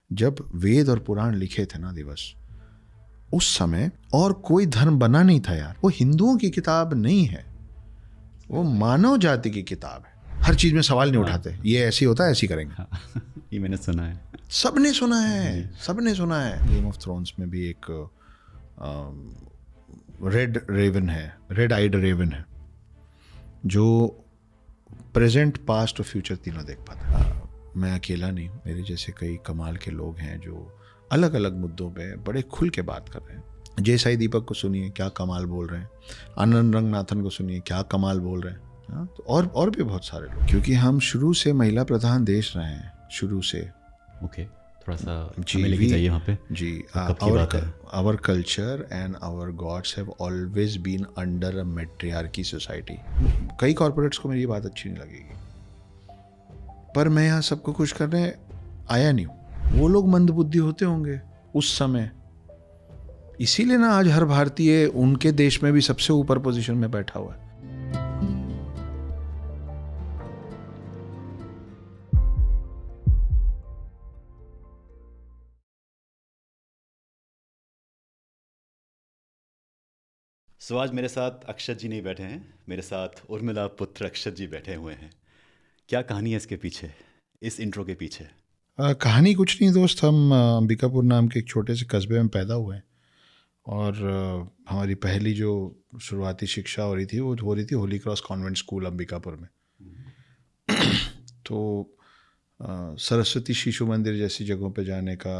जब वेद और पुराण लिखे थे ना दिवस, उस समय और कोई धर्म बना नहीं था यार। वो हिंदुओं की किताब नहीं है, वो मानव जाति की किताब है। हर चीज में सवाल नहीं उठाते, ये ऐसे होता है ऐसे ही करेंगे। ये मैंने सुना है, सबने सुना है, सबने सुना है। गेम ऑफ थ्रोन्स में भी एक रेड रेवन है, रेड आइड रेवन है, जो प्रेजेंट पास्ट और फ्यूचर तीनों देख पाता है। मैं अकेला नहीं, मेरे जैसे कई कमाल के लोग हैं जो अलग अलग मुद्दों पे बड़े खुल के बात कर रहे हैं। जय साई दीपक को सुनिए, क्या कमाल बोल रहे हैं। आनंद रंगनाथन को सुनिए, क्या कमाल बोल रहे हैं। हाँ, तो और भी बहुत सारे लोग, क्योंकि हम शुरू से महिला प्रधान देश रहे हैं, शुरू से। ओके, थोड़ा सा हमें लेके जाइए वहाँ पे जी। कब की बात है? Our culture and our gods have always been under a matriarchy society. कई कॉर्पोरेट्स को मेरी ये बात अच्छी नहीं लगेगी, पर मैं यहाँ सबको खुश करने आया नहीं हूँ। वो लोग मंदबुद्धि होते होंगे उस समय, इसीलिए ना आज हर भारतीय उनके देश में भी सबसे ऊपर पोजीशन में बैठा हुआ है। सो आज मेरे साथ अक्षत जी नहीं बैठे हैं, मेरे साथ उर्मिला पुत्र अक्षत जी बैठे हुए हैं। क्या कहानी है इसके पीछे, इस इंट्रो के पीछे? कहानी कुछ नहीं दोस्त, हम अंबिकापुर नाम के एक छोटे से कस्बे में पैदा हुए हैं, और हमारी पहली जो शुरुआती शिक्षा हो रही थी वो हो रही थी Holi cross convent school Ambikapur में। तो सरस्वती शिशु मंदिर जैसी जगहों पे जाने का,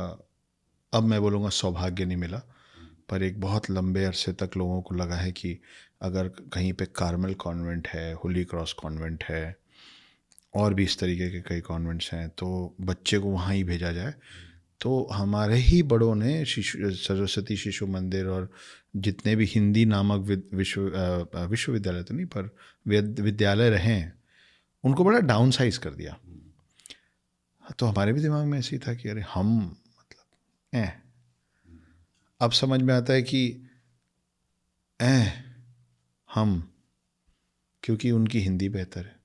अब मैं बोलूँगा सौभाग्य नहीं मिला, पर एक बहुत लंबे अरसे तक लोगों को लगा है कि अगर कहीं पे कार्मल कॉन्वेंट है, होली क्रॉस कॉन्वेंट है, और भी इस तरीके के कई कॉन्वेंट्स हैं, तो बच्चे को वहाँ ही भेजा जाए। तो हमारे ही बड़ों ने सरस्वती शिशु मंदिर और जितने भी हिंदी नामक विश्वविद्यालय तो नहीं पर विद्यालय रहे हैं, उनको बड़ा डाउन साइज कर दिया। तो हमारे भी दिमाग में ऐसे ही था कि अरे हम मतलब अब समझ में आता है कि हम, क्योंकि उनकी हिंदी बेहतर है,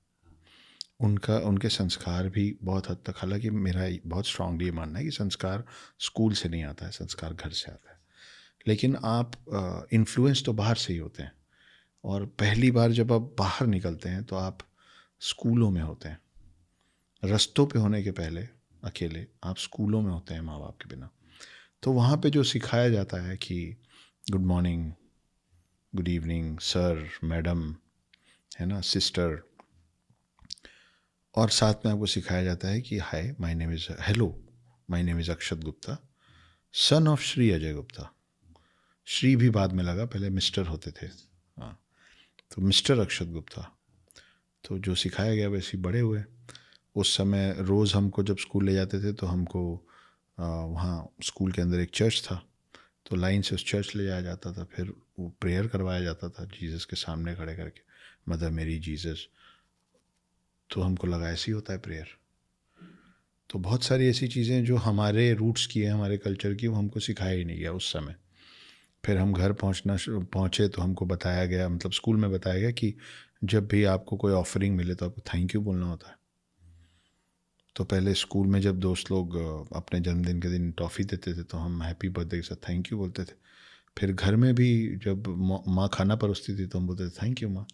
उनके संस्कार भी बहुत हद तक, हालांकि मेरा बहुत स्ट्रांगली मानना है कि संस्कार स्कूल से नहीं आता है, संस्कार घर से आता है। लेकिन आप इन्फ्लुएंस तो बाहर से ही होते हैं, और पहली बार जब आप बाहर निकलते हैं तो आप स्कूलों में होते हैं। रस्तों पे होने के पहले अकेले आप स्कूलों में होते हैं माँ बाप के बिना। तो वहाँ पे जो सिखाया जाता है कि good morning, good evening, sir, madam, है ना, सिस्टर, और साथ में आपको सिखाया जाता है कि हाय my name is, hello my name is Akshat Gupta, son of Shri Ajay Gupta. Shri भी बाद में लगा, पहले मिस्टर होते थे। हाँ, तो मिस्टर अक्षत गुप्ता। तो जो सिखाया गया वैसे ही बड़े हुए। उस समय रोज़ हमको जब स्कूल ले जाते थे तो हमको वहाँ स्कूल के अंदर एक चर्च था, तो लाइन से उस चर्च ले जाया जाता था, फिर वो प्रेयर करवाया जाता था जीसस के सामने खड़े करके, मदर मेरी जीसस। तो हमको लगा ऐसे ही होता है प्रेयर। तो बहुत सारी ऐसी चीज़ें जो हमारे रूट्स की हैं, हमारे कल्चर की, वो हमको सिखाया ही नहीं गया उस समय। फिर हम घर पहुँचे तो हमको बताया गया, मतलब स्कूल में बताया गया कि जब भी आपको कोई ऑफरिंग मिले तो आपको थैंक यू बोलना होता है। तो पहले स्कूल में जब दोस्त लोग अपने जन्मदिन के दिन टॉफ़ी देते थे तो हम हैप्पी बर्थडे के साथ थैंक यू बोलते थे। फिर घर में भी जब माँ खाना परोसती थी तो हम बोलते थे थैंक यू माँ।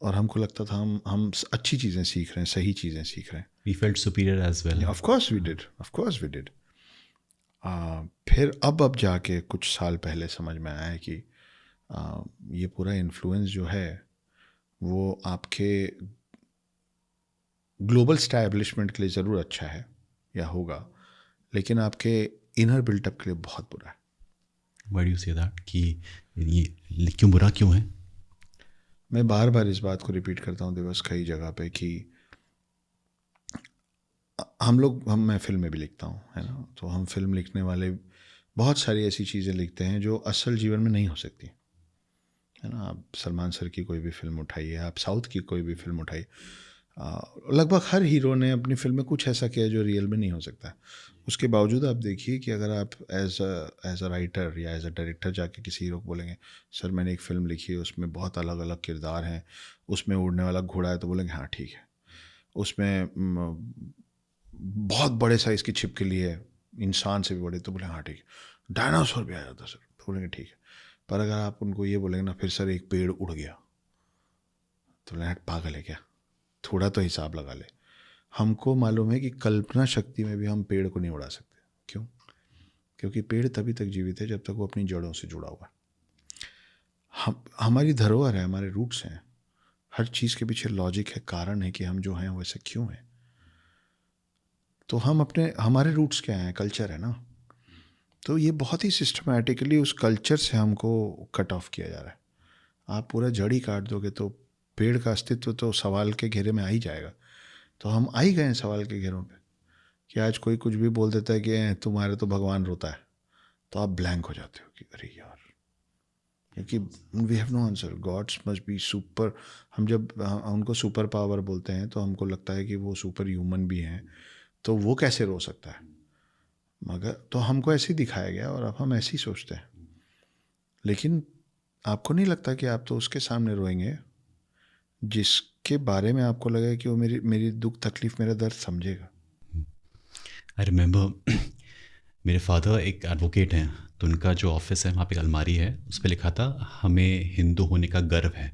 और हमको लगता था हम अच्छी चीज़ें सीख रहे हैं, सही चीज़ें सीख रहे हैं। We felt superior as well. Of course we did, of course we did. फिर अब जाके कुछ साल पहले समझ में आया है कि ये पूरा इन्फ्लुएंस जो है वो आपके ग्लोबल स्टैब्लिशमेंट के लिए ज़रूर अच्छा है या होगा, लेकिन आपके इनर बिल्टअप के लिए बहुत बुरा है। Why do you say that? कि ये क्यों बुरा क्यों है? मैं बार बार इस बात को रिपीट करता हूँ दिवस कई जगह पे कि मैं फिल्म में भी लिखता हूँ, है ना, तो हम फिल्म लिखने वाले बहुत सारी ऐसी चीज़ें लिखते हैं जो असल जीवन में नहीं हो सकती, है ना। आप सलमान सर की कोई भी फिल्म उठाइए, आप साउथ की कोई भी फिल्म उठाइए, लगभग हर हीरो ने अपनी फिल्म में कुछ ऐसा किया जो रियल में नहीं हो सकता। उसके बावजूद आप देखिए कि अगर आप एज अ राइटर या एज अ डायरेक्टर जाके किसी हीरो को बोलेंगे सर मैंने एक फ़िल्म लिखी है, उसमें बहुत अलग अलग किरदार हैं, उसमें उड़ने वाला घोड़ा है, तो बोलेंगे हाँ ठीक है। उसमें बहुत बड़े साइज़ की छिपकली है, इंसान से भी बड़े, तो बोले हाँ ठीक है। डायनासोर भी आ जाता सर, तो बोलेंगे ठीक है। पर अगर आप उनको ये बोलेंगे ना फिर सर एक पेड़ उड़ गया, तो बोले पागल है क्या, थोड़ा तो हिसाब लगा ले। हमको मालूम है कि कल्पना शक्ति में भी हम पेड़ को नहीं उड़ा सकते। क्यों? क्योंकि पेड़ तभी तक जीवित है जब तक वो अपनी जड़ों से जुड़ा हुआ है। हमारी धरोहर है, हमारे रूट्स हैं, हर चीज़ के पीछे लॉजिक है, कारण है कि हम जो हैं वैसे क्यों हैं। तो हम हमारे रूट्स क्या हैं? कल्चर है ना। तो ये बहुत ही सिस्टमैटिकली उस कल्चर से हमको कट ऑफ किया जा रहा है। आप पूरा जड़ ही काट दोगे तो पेड़ का अस्तित्व तो सवाल के घेरे में आ ही जाएगा। तो हम आ ही गए हैं सवाल के घेरों पे कि आज कोई कुछ भी बोल देता है कि तुम्हारे तो भगवान रोता है, तो आप ब्लैंक हो जाते हो कि अरे यार, क्योंकि we have no answer. Gods must be super. हम जब उनको सुपर पावर बोलते हैं तो हमको लगता है कि वो सुपर ह्यूमन भी हैं, तो वो कैसे रो सकता है? मगर तो हमको ऐसे ही दिखाया गया और अब हम ऐसे ही सोचते हैं। लेकिन आपको नहीं लगता कि आप तो उसके सामने रोएंगे जिसके बारे में आपको लगा कि वो मेरी मेरी दुख तकलीफ, मेरा दर्द समझेगा। आई रिमेंबर मेरे फादर एक एडवोकेट हैं, तो उनका जो ऑफिस है वहाँ पे एक अलमारी है, उस पर लिखा था हमें हिंदू होने का गर्व है।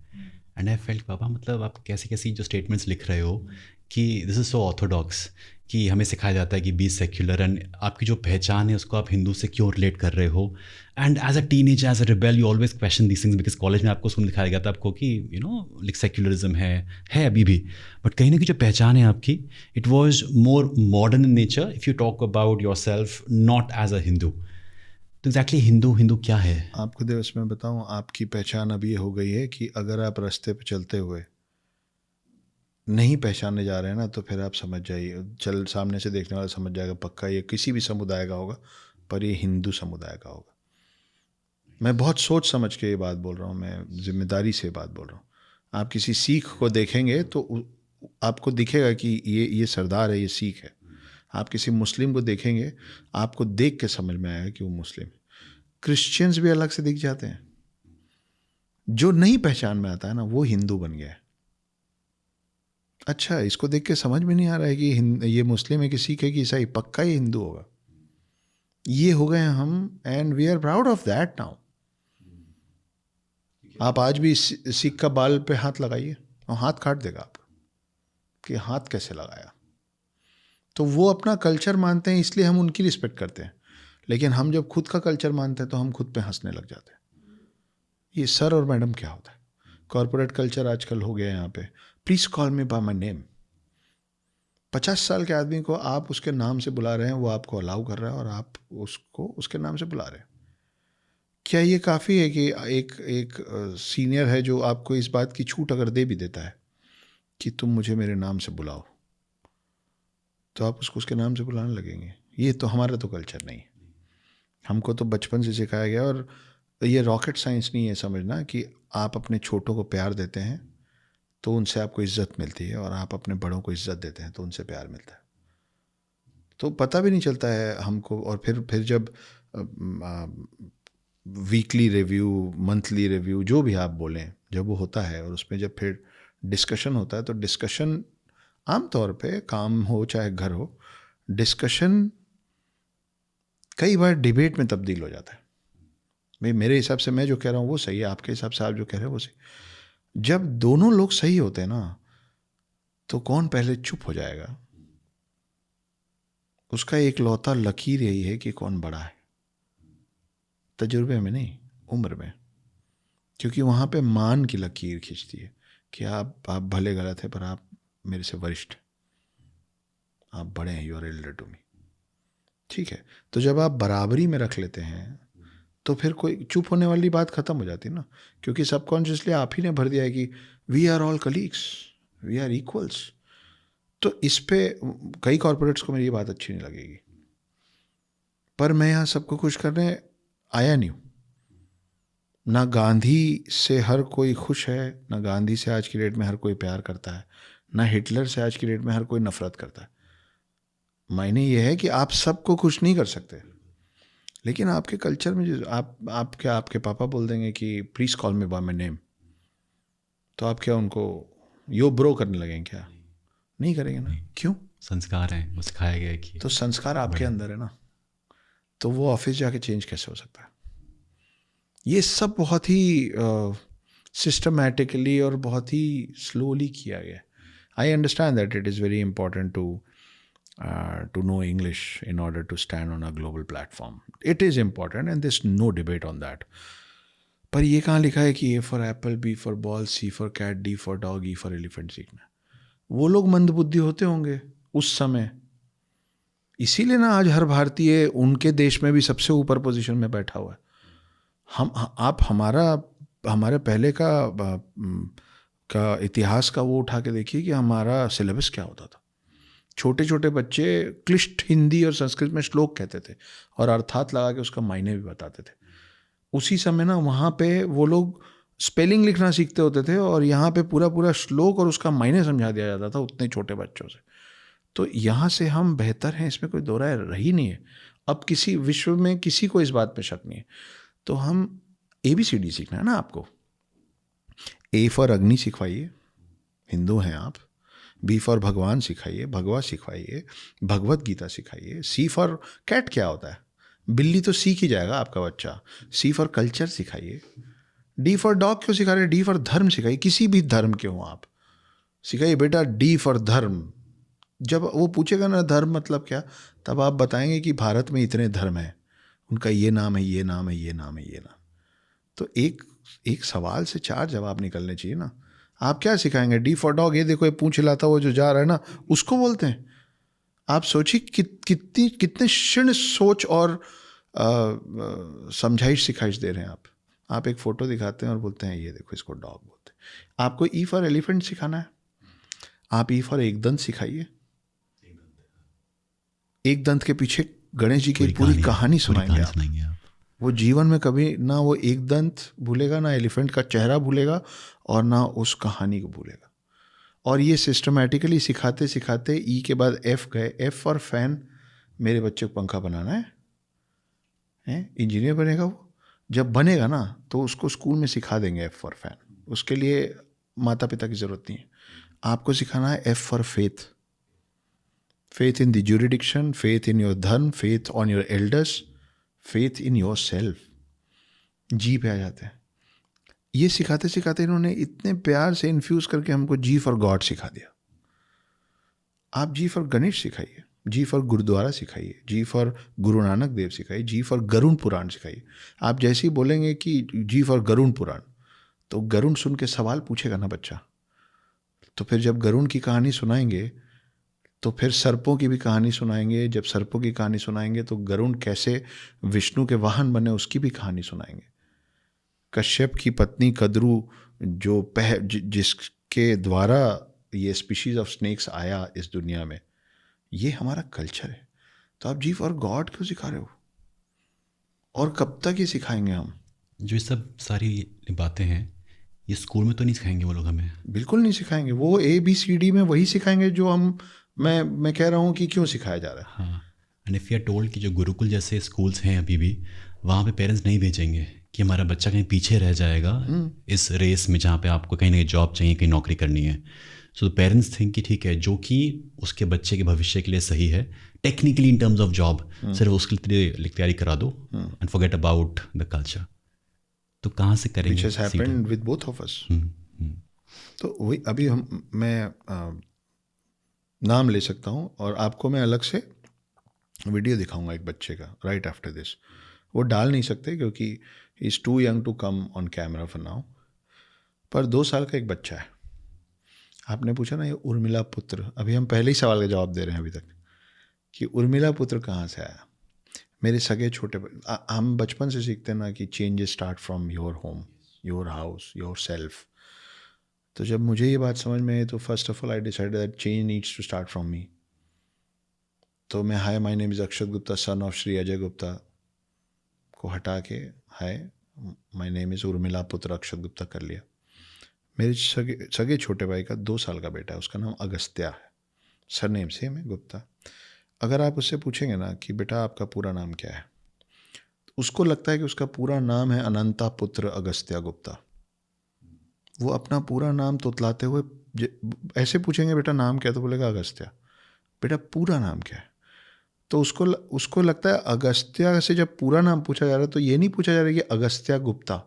एंड आई फेल्ट पापा मतलब आप कैसी कैसी जो स्टेटमेंट्स लिख रहे हो कि दिस इज़ सो ऑर्थोडॉक्स, कि हमें सिखाया जाता है कि बी सेक्युलर, एंड आपकी जो पहचान है उसको आप हिंदू से क्यों रिलेट कर रहे हो। And as a teenager, as a rebel, you always question these things, because college में आपको सुन दिखाया गया था आपको कि लाइक सेक्युलरिज्म है अभी भी, बट कहीं ना कहीं जो पहचान है आपकी, it was more modern in nature if you talk about yourself not as a Hindu. तो एग्जैक्टली हिंदू क्या है? आपको दिवस में बताऊं, आपकी पहचान अब ये हो गई है कि अगर आप रास्ते पे चलते हुए नहीं पहचाने जा रहे हैं ना, तो फिर आप समझ जाइए, सामने से देखने वाला समझ जाएगा पक्का ये किसी भी समुदाय का होगा, पर ये हिंदू समुदाय का होगा। मैं बहुत सोच समझ के ये बात बोल रहा हूँ, मैं जिम्मेदारी से बात बोल रहा हूँ। आप किसी सिख को देखेंगे तो आपको दिखेगा कि ये सरदार है, ये सिख है। आप किसी मुस्लिम को देखेंगे, आपको देख के समझ में आएगा कि वो मुस्लिम है। क्रिश्चियंस भी अलग से दिख जाते हैं। जो नहीं पहचान में आता है ना, वो हिंदू बन गया है। अच्छा, इसको देख के समझ में नहीं आ रहा है कि ये मुस्लिम है कि सिख है कि ईसाई, पक्का ये हिंदू होगा। ये हो गए हम, and we are proud of that now. आप आज भी सिख का बाल पे हाथ लगाइए और हाथ काट देगा आप कि हाथ कैसे लगाया। तो वो अपना कल्चर मानते हैं, इसलिए हम उनकी रिस्पेक्ट करते हैं। लेकिन हम जब खुद का कल्चर मानते हैं तो हम खुद पे हंसने लग जाते हैं। ये सर और मैडम क्या होता है? कॉर्पोरेट कल्चर आजकल हो गया है यहाँ पे। Please call me bye my name. 50 साल के आदमी को आप उसके नाम से बुला रहे हैं, वो आपको अलाउ कर रहा है और आप उसको उसके नाम से बुला रहे हैं। क्या ये काफ़ी है कि एक सीनियर है जो आपको इस बात की छूट अगर दे भी देता है कि तुम मुझे मेरे नाम से बुलाओ, तो आप उसको उसके नाम से बुलाने लगेंगे? ये तो हमारा तो कल्चर नहीं है। हमको तो बचपन से सिखाया गया, और ये रॉकेट साइंस नहीं है समझना कि आप अपने छोटों को प्यार देते हैं तो उनसे आपको इज्जत मिलती है, और आप अपने बड़ों को इज्जत देते हैं तो उनसे प्यार मिलता है। तो पता भी नहीं चलता है हमको। और फिर जब वीकली रिव्यू, मंथली रिव्यू, जो भी आप बोलें, जब वो होता है और उसमें जब फिर डिस्कशन होता है, तो डिस्कशन आमतौर पे काम हो चाहे घर हो, डिस्कशन कई बार डिबेट में तब्दील हो जाता है। भाई मेरे हिसाब से मैं जो कह रहा हूँ वो सही है, आपके हिसाब से आप जो कह रहे हैं वो सही। जब दोनों लोग सही होते हैं ना, तो कौन पहले चुप हो जाएगा, उसका एक लौता लकीर यही है कि कौन बड़ा है। तजुर्बे में नहीं, उम्र में। क्योंकि वहाँ पे मान की लकीर खींचती है कि आप भले गलत है पर आप मेरे से वरिष्ठ, आप बड़े हैं, you are elder to me. ठीक है, तो जब आप बराबरी में रख लेते हैं तो फिर कोई चुप होने वाली बात खत्म हो जाती है ना। क्योंकि सबकॉन्शियसली आप ही ने भर दिया है कि we are all colleagues, we are equals. तो इस पे कई कॉरपोरेट्स को मेरी ये बात अच्छी नहीं लगेगी, पर मैं यहाँ सबको खुश करने आया नहीं हूँ। ना गांधी से हर कोई खुश है, ना गांधी से आज की डेट में हर कोई प्यार करता है, ना हिटलर से आज की डेट में हर कोई नफरत करता है। मायने ये है कि आप सबको खुश नहीं कर सकते, लेकिन आपके कल्चर में जो आपके पापा बोल देंगे कि please call me by my name, तो आप क्या उनको यो ब्रो करने लगेंगे क्या? नहीं करेंगे ना। क्यों? संस्कार हैं, वो सिखाया गया है कि तो संस्कार आपके अंदर है ना, तो वो ऑफिस जाके चेंज कैसे हो सकता है? ये सब बहुत ही सिस्टमैटिकली और बहुत ही स्लोली किया गया है. I understand that it is very important to know English in order to stand on a global platform. It is important and there's no debate on that. पर ये कहाँ लिखा है कि A for apple, B for ball, C for cat, D for dog, E for elephant सीखना? वो लोग मंदबुद्धि होते होंगे उस समय, इसीलिए ना आज हर भारतीय उनके देश में भी सबसे ऊपर पोजीशन में बैठा हुआ है. आप हमारे पहले का इतिहास का वो उठा के देखिए कि हमारा सिलेबस क्या होता था. छोटे छोटे बच्चे क्लिष्ट हिंदी और संस्कृत में श्लोक कहते थे और अर्थात लगा के उसका मायने भी बताते थे. उसी समय ना वहाँ पे वो लोग स्पेलिंग लिखना सीखते होते थे और यहाँ पे पूरा पूरा श्लोक और उसका मायने समझा दिया जाता था उतने छोटे बच्चों से. तो यहाँ से हम बेहतर हैं, इसमें कोई दो राय रही नहीं है. अब किसी विश्व में किसी को इस बात पे शक नहीं है. तो हम ABCD सीखना है ना आपको. A फॉर अग्नि सिखवाइए, हिंदू हैं आप. B फॉर भगवान सिखाइए, भगवा सिखाइए, भगवत गीता सिखाइए. C फॉर कैट क्या होता है? बिल्ली तो सीख ही जाएगा आपका बच्चा. C फॉर कल्चर सिखाइए. D फॉर डॉग क्यों सिखा रहे? D फॉर धर्म सिखाइए, किसी भी धर्म के हो आप, सिखाइए बेटा D फॉर धर्म. जब वो पूछेगा ना धर्म मतलब क्या, तब आप बताएंगे कि भारत में इतने धर्म हैं, उनका ये नाम है, ये नाम है, ये नाम है, ये नाम. तो एक सवाल से 4 जवाब निकलने चाहिए ना. आप क्या सिखाएंगे? D फॉर डॉग, ये देखो ये पूंछ हिलाता वो जो जा रहा है ना, उसको बोलते हैं. आप सोचिए कितने क्षीण सोच और समझाइश सिखाइश दे रहे हैं आप. आप एक फ़ोटो दिखाते हैं और बोलते हैं ये देखो इसको डॉग बोलते हैं. आपको E फॉर एलिफेंट सिखाना है, आप E फॉर एक दंत सिखाइए. एक दंत के पीछे गणेश जी की पूरी कहानी सुनाएंगे आप. वो जीवन में कभी ना वो एक दंत भूलेगा, ना एलिफेंट का चेहरा भूलेगा और ना उस कहानी को भूलेगा. और ये सिस्टमैटिकली सिखाते सिखाते E के बाद F गए. F फॉर फैन, मेरे बच्चे को पंखा बनाना है, इंजीनियर बनेगा वो. जब बनेगा ना तो उसको स्कूल में सिखा देंगे F फॉर फैन. उसके लिए माता पिता की ज़रूरत नहीं है. आपको सिखाना है F for faith. Faith in the jurisdiction, faith in your dharma, faith on your elders, faith in your self. G पे आ जाते हैं. ये सिखाते सिखाते इन्होंने इतने प्यार से इन्फ्यूज़ करके हमको G फॉर गॉड सिखा दिया. आप G फॉर गणेश सिखाइए, G फॉर गुरुद्वारा सिखाइए, G फॉर गुरु नानक देव सिखाइए, G फॉर गरुण पुराण सिखाइए. आप जैसे ही बोलेंगे कि G फॉर गरुण पुराण, तो गरुण सुन के सवाल पूछेगा ना बच्चा. तो फिर जब गरुण की कहानी सुनाएंगे तो फिर सर्पों की भी कहानी सुनाएंगे. जब सर्पों की कहानी सुनाएंगे तो गरुण कैसे विष्णु के वाहन बने उसकी भी कहानी सुनाएंगे. कश्यप की पत्नी कद्रू जो जिसके द्वारा ये स्पीशीज ऑफ स्नेक्स आया इस दुनिया में, ये हमारा कल्चर है. तो आप G फॉर गॉड क्यों सिखा रहे हो? और कब तक ये सिखाएंगे हम? जो ये सब सारी बातें हैं ये स्कूल में तो नहीं सिखाएंगे वो लोग हमें. बिल्कुल नहीं सिखाएंगे. वो ABCD में वही सिखाएंगे जो मैं कह रहा हूँ कि क्यों सिखाया जा रहा है. हाँ. And if you are told कि जो गुरुकुल जैसे स्कूल्स हैं अभी भी, वहाँ पे पेरेंट्स नहीं भेजेंगे कि हमारा बच्चा कहीं पीछे रह जाएगा इस रेस में जहाँ पे आपको कहीं ना कहीं जॉब चाहिए, कहीं नौकरी करनी है. सो पेरेंट्स थिंक कि ठीक है जो कि उसके बच्चे के भविष्य के लिए सही है technically in terms of job, सिर्फ उसके लिए तैयारी करा दो and forget about the culture. तो कहाँ से करेंगे? Which has happened with both of us. तो वही अभी मैं नाम ले सकता हूँ और आपको मैं अलग से वीडियो दिखाऊंगा एक बच्चे का राइट आफ्टर दिस. वो डाल नहीं सकते क्योंकि he is too young to come on camera for now. पर 2 साल का एक बच्चा है. आपने पूछा ना ये उर्मिला पुत्र, अभी हम पहले ही सवाल का जवाब दे रहे हैं अभी तक कि उर्मिला पुत्र कहाँ से आया. मेरे सगे छोटे हम बचपन से सीखते हैं ना कि changes start from your home, your house, yourself. तो जब मुझे ये बात समझ में आई तो first of all I decided that change needs to start from me. तो मैं hi my name is Akshat Gupta son of Shri Ajay Gupta को हटा के hi my name is Urmila पुत्र अक्षत गुप्ता कर लिया. मेरे सगे छोटे भाई का 2 साल का बेटा है, उसका नाम अगस्त्या है. सरनेम सेम है गुप्ता. अगर आप उससे पूछेंगे ना कि बेटा आपका पूरा नाम क्या है, तो उसको लगता है कि उसका पूरा नाम है अनंता पुत्र अगस्त्या गुप्ता. वो अपना पूरा नाम तोतलाते हुए ऐसे पूछेंगे बेटा नाम क्या, तो बोलेगा अगस्त्या. बेटा पूरा नाम क्या है? तो उसको लगता है अगस्त्या से जब पूरा नाम पूछा जा रहा है तो ये नहीं पूछा जा रहा है कि अगस्त्या गुप्ता,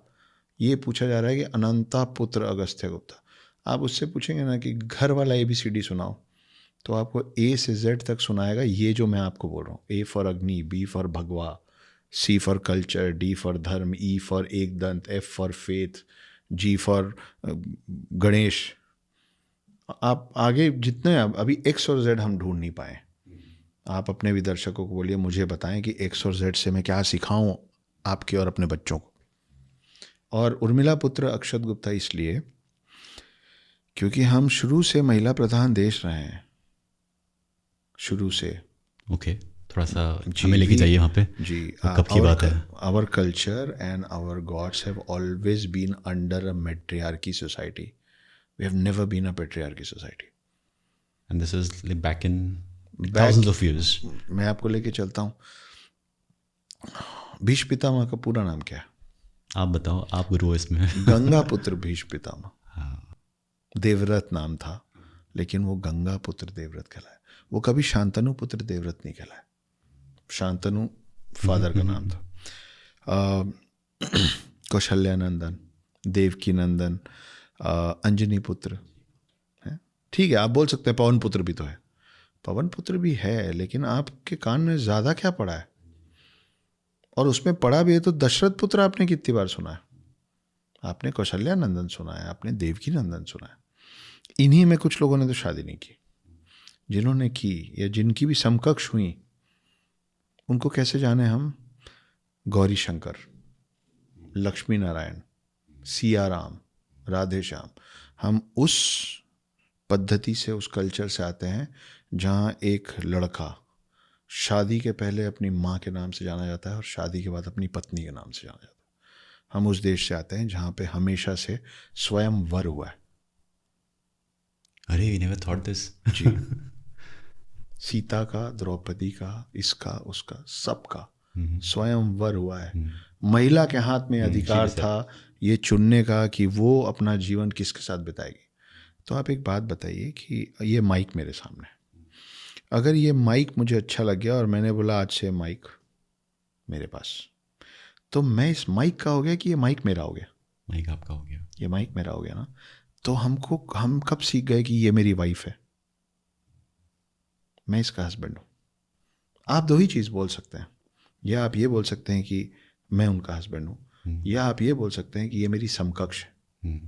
ये पूछा जा रहा है कि अनंता पुत्र अगस्त्य गुप्ता। आप उससे पूछेंगे ना कि घर वाला ABCD सुनाओ, तो आपको A से Z तक सुनाएगा ये जो मैं आपको बोल रहा हूँ। A फॉर अग्नि, B फॉर भगवा, C for culture, D for धर्म, E फॉर एक दंत, F for faith, G for Ganesh. आप आगे जितने अभी X और Z हम ढूंढ नहीं पाए। आप अपने भी दर्शकों को बोलिए, मुझे बताएं कि X और Z से मैं क्या सिखाऊं आपके और अपने बच्चों को। और उर्मिला पुत्र अक्षत गुप्ता इसलिए क्योंकि हम शुरू से महिला प्रधान देश रहे हैं, शुरू से। ओके, थोड़ा सा हमें लेके जाइए वहाँ पे। जी, कब की बात है? Our culture and our gods have always been under a matriarchy society. We have never been a patriarchy society. And this is back in thousands of years. मैं आपको लेके चलता हूँ। भीष्म पितामह का पूरा नाम क्या है? आप बताओ, आप गुरु हो इसमें। गंगा पुत्र भीष्म पितामह। हाँ, देवव्रत नाम था, लेकिन वो गंगा पुत्र देवव्रत कहलाया। वो कभी शांतनु पुत्र देवव्रत नहीं कहलाया। शांतनु फादर का नाम था। कौशल्यानंदन, देवकी नंदन, अंजनी पुत्र है। ठीक है, आप बोल सकते हैं पवन पुत्र भी तो है, पवन पुत्र भी है, लेकिन आपके कान में ज़्यादा क्या पड़ा है? और उसमें पड़ा भी है तो दशरथ पुत्र आपने कितनी बार सुना है? आपने कौशल्यानंदन सुना है, आपने देवकी नंदन सुना है। इन्हीं में कुछ लोगों ने तो शादी नहीं की। जिन्होंने की या जिनकी भी समकक्ष हुई, उनको कैसे जाने हम? गौरी शंकर, लक्ष्मी नारायण, सिया राम, राधे श्याम। हम उस पद्धति से, उस कल्चर से आते हैं जहाँ एक लड़का शादी के पहले अपनी माँ के नाम से जाना जाता है और शादी के बाद अपनी पत्नी के नाम से जाना जाता है। हम उस देश से आते हैं जहाँ पे हमेशा से स्वयंवर हुआ है। अरे, वी नेवर थॉट दिस। जी, सीता का, द्रौपदी का, इसका, उसका, सबका स्वयंवर हुआ है। महिला के हाथ में अधिकार था ये चुनने का कि वो अपना जीवन किसके साथ बिताएगी। तो आप एक बात बताइए कि ये माइक मेरे सामने है, अगर ये माइक मुझे अच्छा लग गया और मैंने बोला आज से माइक मेरे पास, तो मैं इस माइक का हो गया कि ये माइक मेरा हो गया? माइक आपका हो गया। ये माइक मेरा हो गया ना। तो हम कब सीख गए कि ये मेरी वाइफ है, मैं इसका हस्बैंड हूँ? आप दो ही चीज़ बोल सकते हैं, या आप ये बोल सकते हैं कि मैं उनका हस्बैंड हूँ, या आप ये बोल सकते हैं कि ये मेरी समकक्ष है,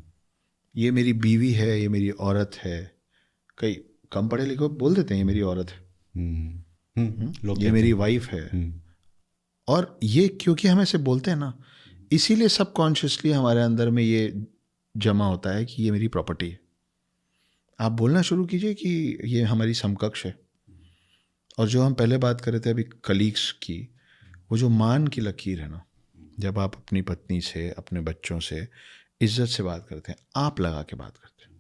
ये मेरी बीवी है, ये मेरी औरत है। कई कम पढ़े लिखे बोल देते हैं ये मेरी औरत है, ये मेरी वाइफ है। और ये क्योंकि हम ऐसे बोलते हैं ना, इसीलिए सबकॉन्शियसली हमारे अंदर में ये जमा होता है कि ये मेरी प्रॉपर्टी है। आप बोलना शुरू कीजिए कि ये हमारी समकक्ष है। और जो हम पहले बात कर रहे थे अभी कलीग्स की, वो जो मान की लकीर है ना, जब आप अपनी पत्नी से, अपने बच्चों से इज्जत से बात करते हैं, आप लगा के बात करते हैं,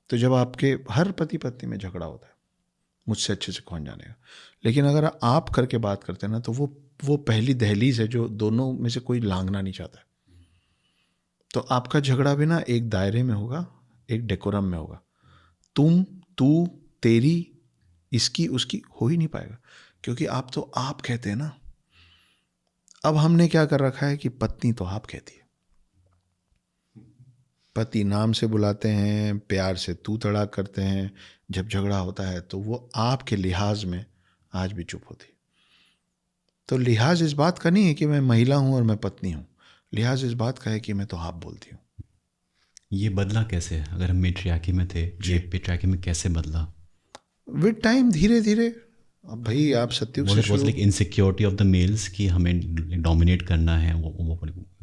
तो जब आपके हर पति पत्नी में झगड़ा होता है, मुझसे अच्छे से कौन जानेगा, लेकिन अगर आप करके बात करते हैं ना, तो वो पहली दहलीज है जो दोनों में से कोई लांघना नहीं चाहता है। तो आपका झगड़ा भी ना एक दायरे में होगा, एक डेकोरम में होगा। तुम, तू, तेरी, इसकी, उसकी हो ही नहीं पाएगा, क्योंकि आप तो आप कहते हैं ना। अब हमने क्या कर रखा है कि पत्नी तो आप कहती है, पति नाम से बुलाते हैं, प्यार से तू तड़ाक करते हैं। जब झगड़ा होता है तो वो आपके लिहाज में आज भी चुप होती है। तो लिहाज इस बात का नहीं है कि मैं महिला हूं और मैं पत्नी हूं, लिहाज इस बात का है कि मैं तो आप बोलती हूँ। ये बदला कैसे? अगर हम मेट्रियार्की में थे, ये पेट्रियार्की में कैसे बदला? विद टाइम, धीरे धीरे। अब भाई आप सत्युग से शुरू, like insecurity of the mails कि हमें डोमिनेट करना है, वो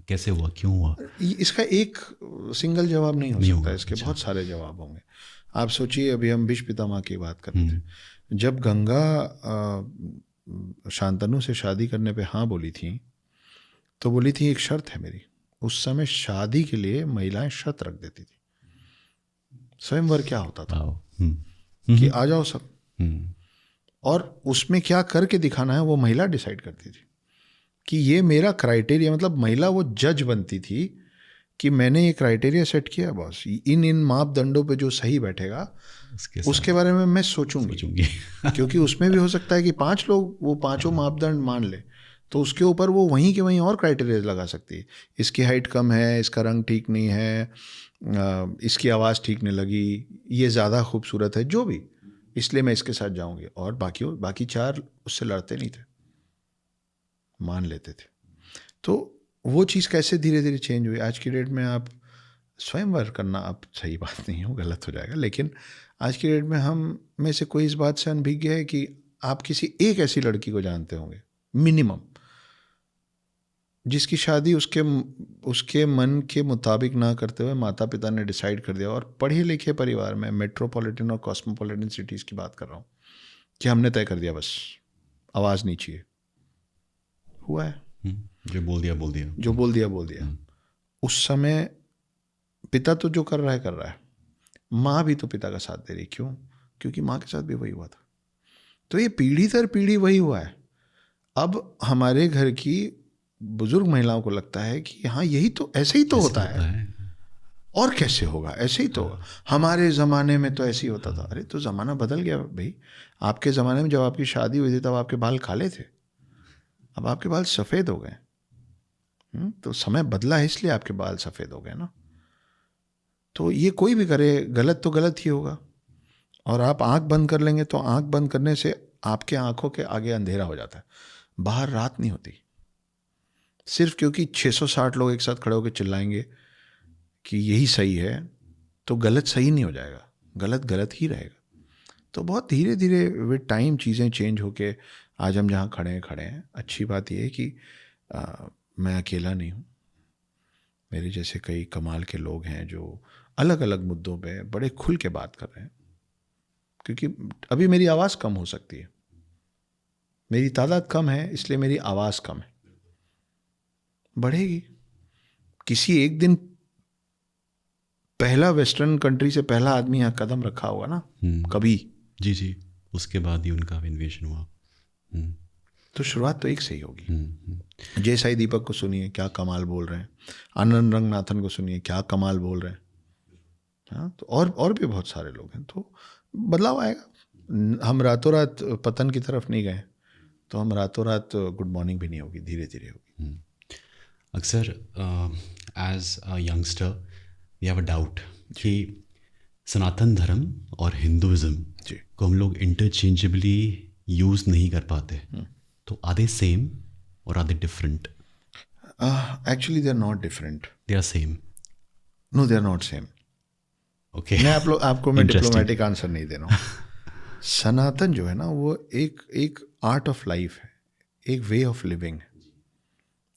कैसे हुआ, क्यों हुआ? इसका एक सिंगल जवाब नहीं हो सकता, इसके बहुत सारे जवाब होंगे। आप सोचिए, अभी हम भीष्म पितामह की बात कर रहे थे। जब गंगा शांतनु से शादी करने पे हाँ बोली थी, तो बोली थी एक शर्त है मेरी। उस समय शादी के लिए महिलाएं शर्त रख देती थी। स्वयंवर क्या होता था कि आ जाओ सब, और उसमें क्या करके दिखाना है वो महिला डिसाइड करती थी कि ये मेरा क्राइटेरिया। मतलब महिला वो जज बनती थी कि मैंने ये क्राइटेरिया सेट किया बॉस, इन मापदंडों पे जो सही बैठेगा उसके बारे में मैं सोचूंगी। क्योंकि उसमें भी हो सकता है कि 5 लोग वो पांचों मापदंड मान ले, तो उसके ऊपर वो वहीं के वहीं और क्राइटेरिया लगा सकती है। इसकी हाइट कम है, इसका रंग ठीक नहीं है, इसकी आवाज़ ठीक नहीं लगी, ये ज़्यादा खूबसूरत है, जो भी, इसलिए मैं इसके साथ जाऊंगी। और बाकी 4 उससे लड़ते नहीं थे, मान लेते थे। तो वो चीज़ कैसे धीरे धीरे चेंज हुई। आज की डेट में आप स्वयंवर करना, अब सही बात नहीं हो, गलत हो जाएगा, लेकिन आज की डेट में हम में से कोई इस बात से अनभिज्ञ है कि आप किसी एक ऐसी लड़की को जानते होंगे मिनिमम, जिसकी शादी उसके मन के मुताबिक ना करते हुए माता पिता ने डिसाइड कर दिया, और पढ़े लिखे परिवार में, मेट्रोपॉलिटन और कॉस्मोपॉलिटन सिटीज़ की बात कर रहा हूँ, कि हमने तय कर दिया बस आवाज़ नहीं चाहिए। हुआ है, जो बोल दिया। उस समय पिता तो जो कर रहा है, माँ भी तो पिता का साथ दे रही। क्यों? क्योंकि माँ के साथ भी वही हुआ था। तो ये पीढ़ी दर पीढ़ी वही हुआ है। अब हमारे घर की बुजुर्ग महिलाओं को लगता है कि हाँ, यही तो, ऐसे ही तो होता है, और कैसे होगा, ऐसे ही तो होगा, हमारे ज़माने में तो ऐसे ही होता था। अरे तो ज़माना बदल गया भाई। आपके ज़माने में जब आपकी शादी हुई थी तब आपके बाल काले थे, अब आपके बाल सफ़ेद हो गए। तो समय बदला है, इसलिए आपके बाल सफ़ेद हो गए ना। तो ये कोई भी करे, गलत तो गलत ही होगा। और आप आंख बंद कर लेंगे तो आंख बंद करने से आपके आंखों के आगे अंधेरा हो जाता है, बाहर रात नहीं होती। सिर्फ क्योंकि 660 लोग एक साथ खड़े होकर चिल्लाएंगे कि यही सही है, तो गलत सही नहीं हो जाएगा, गलत गलत ही रहेगा। तो बहुत धीरे धीरे विद टाइम चीज़ें चेंज होके आज हम जहाँ खड़े हैं। अच्छी बात यह है कि मैं अकेला नहीं हूँ, मेरे जैसे कई कमाल के लोग हैं जो अलग अलग मुद्दों पे बड़े खुल के बात कर रहे हैं। क्योंकि अभी मेरी आवाज़ कम हो सकती है, मेरी तादाद कम है, इसलिए मेरी आवाज़ कम है, बढ़ेगी। किसी एक दिन पहला वेस्टर्न कंट्री से पहला आदमी यहाँ कदम रखा होगा ना, कभी। जी, उसके बाद ही उनका इन्वेशन हुआ। तो शुरुआत तो एक से ही होगी। जय साई दीपक को सुनिए, क्या कमाल बोल रहे हैं। आनंद रंगनाथन को सुनिए, क्या कमाल बोल रहे हैं। हाँ, तो और भी बहुत सारे लोग हैं। तो बदलाव आएगा। हम रातों रात पतन की तरफ नहीं गए, तो हम रातों रात गुड मॉर्निंग भी नहीं होगी, धीरे धीरे होगी। अक्सर as a youngster we have a doubt कि सनातन धर्म और हिंदुज़्म को हम लोग इंटरचेंजेबली यूज़ नहीं कर पाते। तो आर दे सेम और are they different? Actually they are not different, they are same. No, they are not same. Okay, मैं आपको मैं डिप्लोमेटिक आंसर नहीं दे रहा हूँ। सनातन जो है ना, वो एक आर्ट ऑफ लाइफ है, एक वे ऑफ लिविंग है,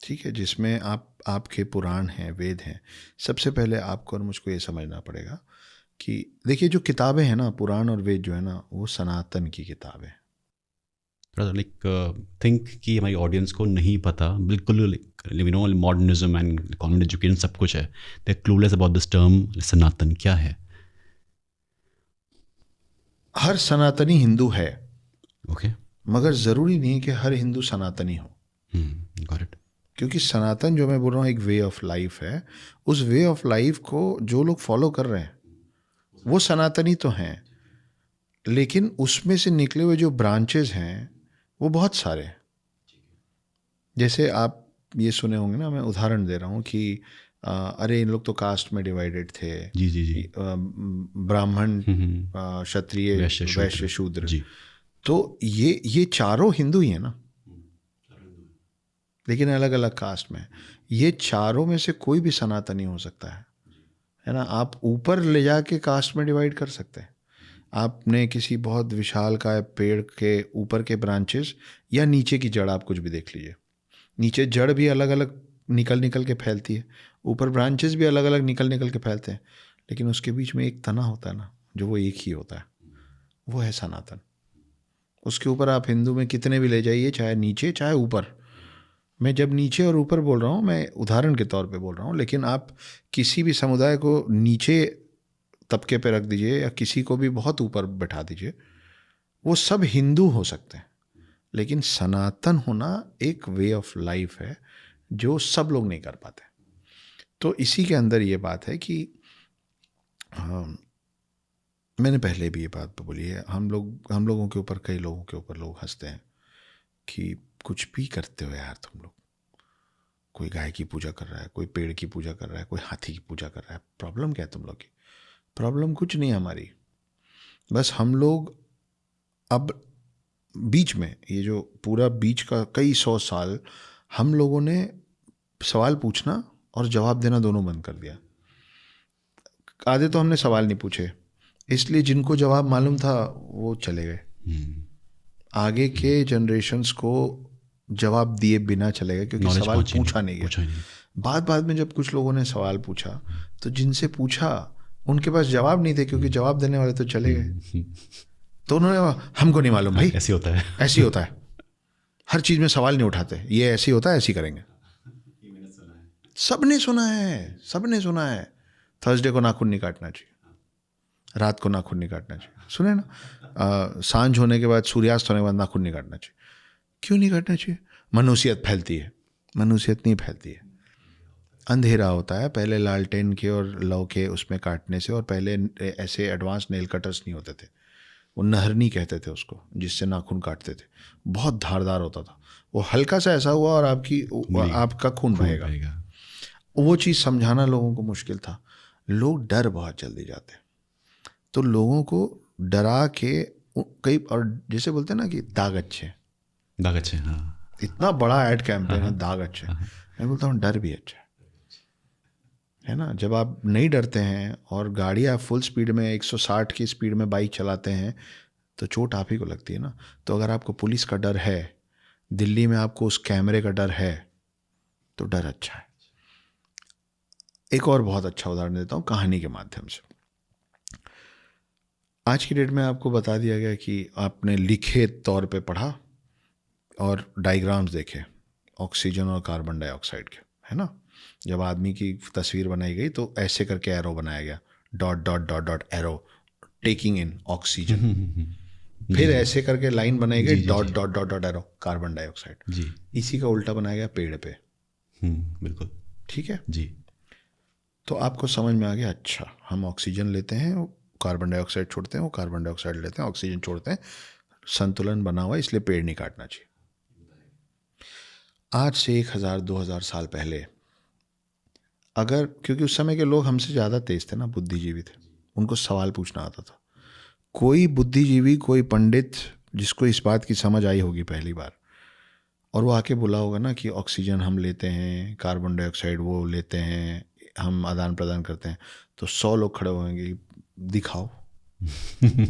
ठीक है, जिसमें आपके पुराण हैं, वेद हैं। सबसे पहले आपको और मुझको ये समझना पड़ेगा कि देखिए, जो किताबें हैं ना, पुराण और वेद जो है ना, वो सनातन की किताबें हैं। थिंक कि हमारी ऑडियंस को नहीं पता बिल्कुल, मॉडर्निज्म एंड कॉन्वेंट एजुकेशन सब कुछ है, दे क्लूलेस अबाउट दिस टर्म सनातन क्या है। हर सनातनी हिंदू है, ओके, मगर ज़रूरी नहीं कि हर हिंदू सनातनी हो। Got it. क्योंकि सनातन जो मैं बोल रहा हूँ एक वे ऑफ लाइफ है। उस वे ऑफ लाइफ को जो लोग फॉलो कर रहे हैं वो सनातनी तो हैं, लेकिन उसमें से निकले हुए जो ब्रांचेस हैं वो बहुत सारे हैं। जैसे आप ये सुने होंगे ना, मैं उदाहरण दे रहा हूँ कि अरे इन लोग तो कास्ट में डिवाइडेड थे। जी। ब्राह्मण, क्षत्रिय, वैश्य, शूद्र। तो ये चारों हिंदू ही है ना, लेकिन अलग अलग कास्ट में। ये चारों में से कोई भी सनातनी हो सकता है ना। आप ऊपर ले जाके कास्ट में डिवाइड कर सकते हैं। आपने किसी बहुत विशाल का पेड़ के ऊपर के ब्रांचेस या नीचे की जड़, आप कुछ भी देख लीजिए, नीचे जड़ भी अलग अलग निकल के फैलती है, ऊपर ब्रांचेस भी अलग अलग निकल के फैलते हैं, लेकिन उसके बीच में एक तना होता है ना, जो वो एक ही होता है, वो है सनातन। उसके ऊपर आप हिंदू में कितने भी ले जाइए, चाहे नीचे चाहे ऊपर। मैं जब नीचे और ऊपर बोल रहा हूँ, मैं उदाहरण के तौर पे बोल रहा हूँ, लेकिन आप किसी भी समुदाय को नीचे तबके पे रख दीजिए या किसी को भी बहुत ऊपर बैठा दीजिए, वो सब हिंदू हो सकते हैं। लेकिन सनातन होना एक वे ऑफ लाइफ है जो सब लोग नहीं कर पाते। तो इसी के अंदर ये बात है कि मैंने पहले भी ये बात बोली है, हम लोगों के ऊपर, कई लोगों के ऊपर लोग हंसते हैं कि कुछ भी करते हो यार तुम लोग, कोई गाय की पूजा कर रहा है, कोई पेड़ की पूजा कर रहा है, कोई हाथी की पूजा कर रहा है, प्रॉब्लम क्या है तुम लोग की? प्रॉब्लम कुछ नहीं है हमारी, बस हम लोग अब बीच में, ये जो पूरा बीच का कई 100 साल हम लोगों ने सवाल पूछना और जवाब देना दोनों बंद कर दिया। आधे तो हमने सवाल नहीं पूछे, इसलिए जिनको जवाब मालूम था वो चले गए, आगे के जनरेशन्स को जवाब दिए बिना चले गए, क्योंकि सवाल पूछा नहीं गया। बाद में जब कुछ लोगों ने सवाल पूछा तो जिनसे पूछा उनके पास जवाब नहीं थे, क्योंकि जवाब देने वाले तो चले गए। तो उन्होंने, हमको नहीं मालूम भाई, ऐसे होता है, ऐसे होता है, हर चीज़ में सवाल नहीं उठाते, ये ऐसे होता है, ऐसे ही करेंगे। सबने सुना है थर्सडे को नाखून नहीं काटना चाहिए, रात को नाखून नहीं काटना चाहिए, सुने ना, सांझ होने के बाद, सूर्यास्त होने के बाद नाखून नहीं काटना चाहिए। क्यों नहीं काटना चाहिए? मनुष्यत फैलती है। मनुष्यत नहीं फैलती है, अंधेरा होता है। पहले लालटेन के और लौ के उसमें काटने से, और पहले ऐसे एडवांस नेल कटर्स नहीं होते थे, वो नहरनी कहते थे उसको, जिससे नाखून काटते थे, बहुत धारदार होता था। वो हल्का सा ऐसा हुआ और आपका खून बहेगा। वो चीज़ समझाना लोगों को मुश्किल था। लोग डर बहुत जल्दी जाते, तो लोगों को डरा के कई, और जैसे बोलते हैं ना कि दाग अच्छे, हाँ, इतना बड़ा ऐड कैंपेन है, दाग अच्छे। मैं बोलता हूँ डर भी अच्छा है ना। जब आप नहीं डरते हैं और गाड़ी आप फुल स्पीड में 160 की स्पीड में बाइक चलाते हैं तो चोट आप ही को लगती है ना। तो अगर आपको पुलिस का डर है, दिल्ली में आपको उस कैमरे का डर है, तो डर अच्छा है। एक और बहुत अच्छा उदाहरण देता हूँ कहानी के माध्यम से। आज की डेट में आपको बता दिया गया कि आपने लिखे तौर पे पढ़ा और डायग्राम्स देखे ऑक्सीजन और कार्बन डाइऑक्साइड के, है ना। जब आदमी की तस्वीर बनाई गई तो ऐसे करके एरो बनाया गया, dot dot dot dot arrow, taking in oxygen. फिर ऐसे करके लाइन बनाई गई, dot dot dot dot arrow, carbon dioxide. इसी का उल्टा बनाया गया पेड़ पे। बिल्कुल ठीक है जी। तो आपको समझ में आ गया, अच्छा हम ऑक्सीजन लेते हैं, वो कार्बन डाइऑक्साइड छोड़ते हैं, वो कार्बन डाइऑक्साइड लेते हैं, ऑक्सीजन छोड़ते हैं, संतुलन बना हुआ, इसलिए पेड़ नहीं काटना चाहिए। आज से 1000-2000 साल पहले अगर, क्योंकि उस समय के लोग हमसे ज़्यादा तेज थे ना, बुद्धिजीवी थे, उनको सवाल पूछना आता था। कोई बुद्धिजीवी, कोई पंडित जिसको इस बात की समझ आई होगी पहली बार, और वो आके बोला होगा ना कि ऑक्सीजन हम लेते हैं, कार्बन डाइऑक्साइड वो लेते हैं, हम आदान प्रदान करते हैं, तो 100 लोग खड़े होंगे, दिखाओ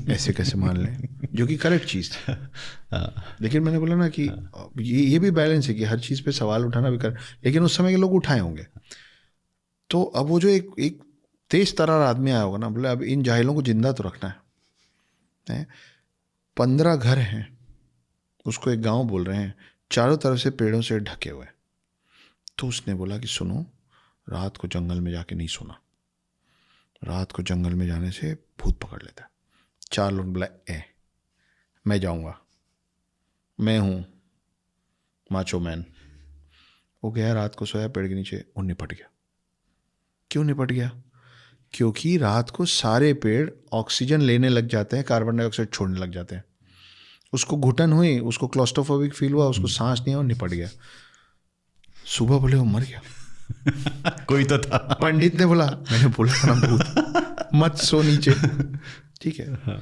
ऐसे कैसे मान लें, जो कि करेक्ट चीज़ थी। लेकिन मैंने बोला ना कि ये भी बैलेंस है कि हर चीज़ पे सवाल उठाना भी कर, लेकिन उस समय के लोग उठाए होंगे। तो अब वो जो एक तेज तरार आदमी आया होगा ना, बोले अब इन जाहिलों को जिंदा तो रखना है। 15 घर हैं, उसको एक गांव बोल रहे हैं, चारों तरफ से पेड़ों से ढके हुए। तो उसने बोला कि सुनो, रात को जंगल में जाके नहीं सोना, रात को जंगल में जाने से भूत पकड़ लेता है। 4 लोग बोला मैं जाऊंगा, मैं हूँ माचो मैन। वो गया, रात को सोया पेड़ के नीचे, वो निपट गया। क्यों निपट गया? क्योंकि रात को सारे पेड़ ऑक्सीजन लेने लग जाते हैं, कार्बन डाइऑक्साइड छोड़ने लग जाते हैं। उसको घुटन हुई, उसको क्लॉस्ट्रोफोबिक फील हुआ, उसको सांस नहीं हुआ, निपट गया। सुबह बोले वो मर गया। कोई तो था। पंडित ने बोला, मैंने बोला था ना भूत मत सो नीचे। ठीक है।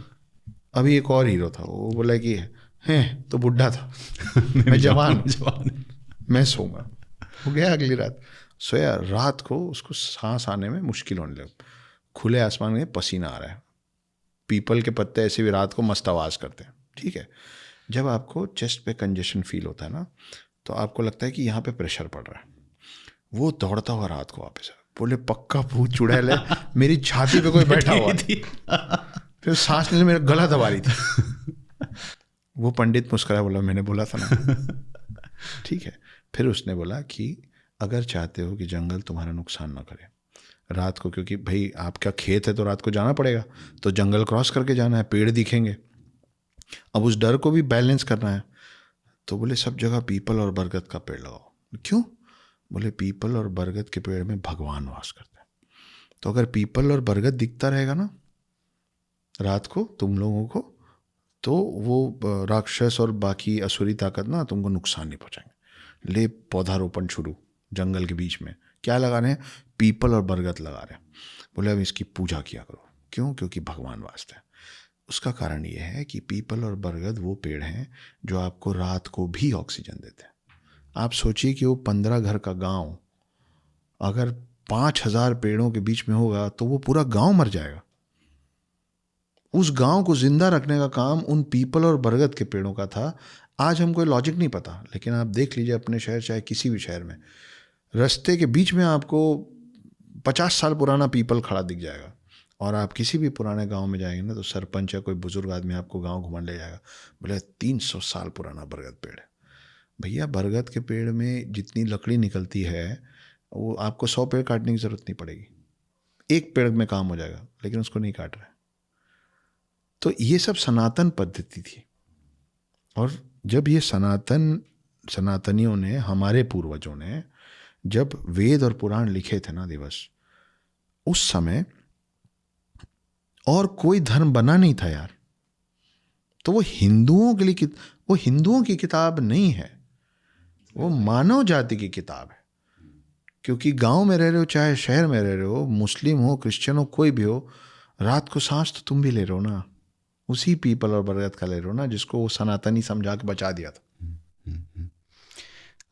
अभी एक और हीरो था, वो बोला कि है तो बुढ़ा था, मैं जवान, मैं सोऊंगा। वो गया, अगली रात सोया, रात को उसको सांस आने में मुश्किल होने लगा। खुले आसमान में पसीना आ रहा है, पीपल के पत्ते ऐसे भी रात को मस्त आवाज़ करते हैं। ठीक है। जब आपको चेस्ट पे कंजेशन फील होता है ना, तो आपको लगता है कि यहाँ पे प्रेशर पड़ रहा है। वो दौड़ता हुआ रात को वापस बोले पक्का भूत चुड़ैल है, मेरी छाती पे कोई बैठा हुआ थी। फिर सांस लेने मेरा गला दबा रही थी। वो पंडित मुस्कुराया, बोला मैंने बोला था ना। ठीक है। फिर उसने बोला कि अगर चाहते हो कि जंगल तुम्हारा नुकसान ना करे रात को, क्योंकि भाई आपका खेत है तो रात को जाना पड़ेगा, तो जंगल क्रॉस करके जाना है, पेड़ दिखेंगे, अब उस डर को भी बैलेंस करना है। तो बोले सब जगह पीपल और बरगद का पेड़ लगाओ। क्यों? बोले पीपल और बरगद के पेड़ में भगवान वास करते हैं। तो अगर पीपल और बरगद दिखता रहेगा ना रात को तुम लोगों को, तो वो राक्षस और बाकी असुरी ताकत ना तुमको नुकसान नहीं पहुंचाएंगे। ले पौधारोपण शुरू जंगल के बीच में, क्या लगा रहे हैं? पीपल और बरगद लगा रहे हैं। बोले अब इसकी पूजा किया करो। क्यों? क्योंकि भगवान वास्ते है। उसका कारण ये है कि पीपल और बरगद वो पेड़ हैं जो आपको रात को भी ऑक्सीजन देते हैं। आप सोचिए कि वो 15 घर का गांव अगर 5,000 पेड़ों के बीच में होगा तो वो पूरा गांव मर जाएगा। उस गांव को जिंदा रखने का काम उन पीपल और बरगद के पेड़ों का था। आज हमको लॉजिक नहीं पता, लेकिन आप देख लीजिए अपने शहर, चाहे किसी भी शहर में, रास्ते के बीच में आपको 50 साल पुराना पीपल खड़ा दिख जाएगा। और आप किसी भी पुराने गांव में जाएंगे ना तो सरपंच या कोई बुजुर्ग आदमी आपको गांव घुमा ले जाएगा, बोले 300 साल पुराना बरगद पेड़ है। भैया बरगद के पेड़ में जितनी लकड़ी निकलती है वो आपको 100 पेड़ काटने की ज़रूरत नहीं पड़ेगी, एक पेड़ में काम हो जाएगा, लेकिन उसको नहीं काट रहे। तो ये सब सनातन पद्धति थी। और जब ये सनातनियों ने, हमारे पूर्वजों ने जब वेद और पुराण लिखे थे ना दिवस, उस समय और कोई धर्म बना नहीं था यार। तो वो हिंदुओं के लिए, वो हिंदुओं की किताब नहीं है, वो मानव जाति की किताब है। क्योंकि गांव में रह रहे हो चाहे शहर में रह रहे हो, मुस्लिम हो क्रिश्चियन हो कोई भी हो, रात को सांस तो तुम भी ले रहे हो ना, उसी पीपल और बरगद का ले रहे हो ना, जिसको वो सनातनी समझा के बचा दिया था।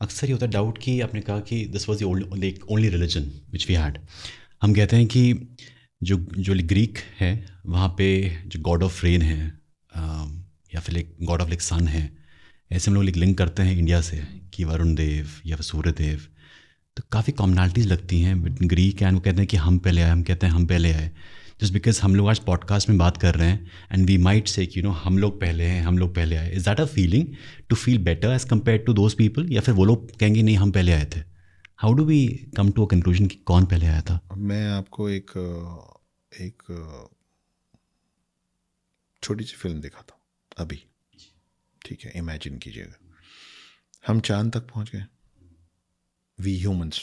अक्सर ये होता है डाउट कि आपने कहा कि this was the only religion which we had. हम कहते हैं कि जो ग्रीक है वहाँ पे जो गॉड ऑफ रेन है या फिर एक गॉड ऑफ लाइक सन है, ऐसे हम लोग लिंक करते हैं इंडिया से कि वरुण देव या फिर सूर्य देव। तो काफ़ी कॉमनलिटीज़ लगती हैं बिटवीन ग्रीक एंड वो कहते हैं कि हम पहले आए, हम कहते हैं हम पहले आए। जस्ट बिकॉज हम लोग आज पॉडकास्ट में बात कर रहे हैं एंड वी माइट से कि हम लोग पहले हैं, हम लोग पहले आए। Is that a feeling to feel better as compare to those people, या फिर वो लोग कहेंगे नहीं हम पहले आए थे? How do we come to a conclusion कि कौन पहले आया था? मैं आपको एक छोटी सी फिल्म दिखाता हूँ अभी, ठीक है? इमेजिन कीजिएगा हम चांद तक पहुँच गए, वी ह्यूमंस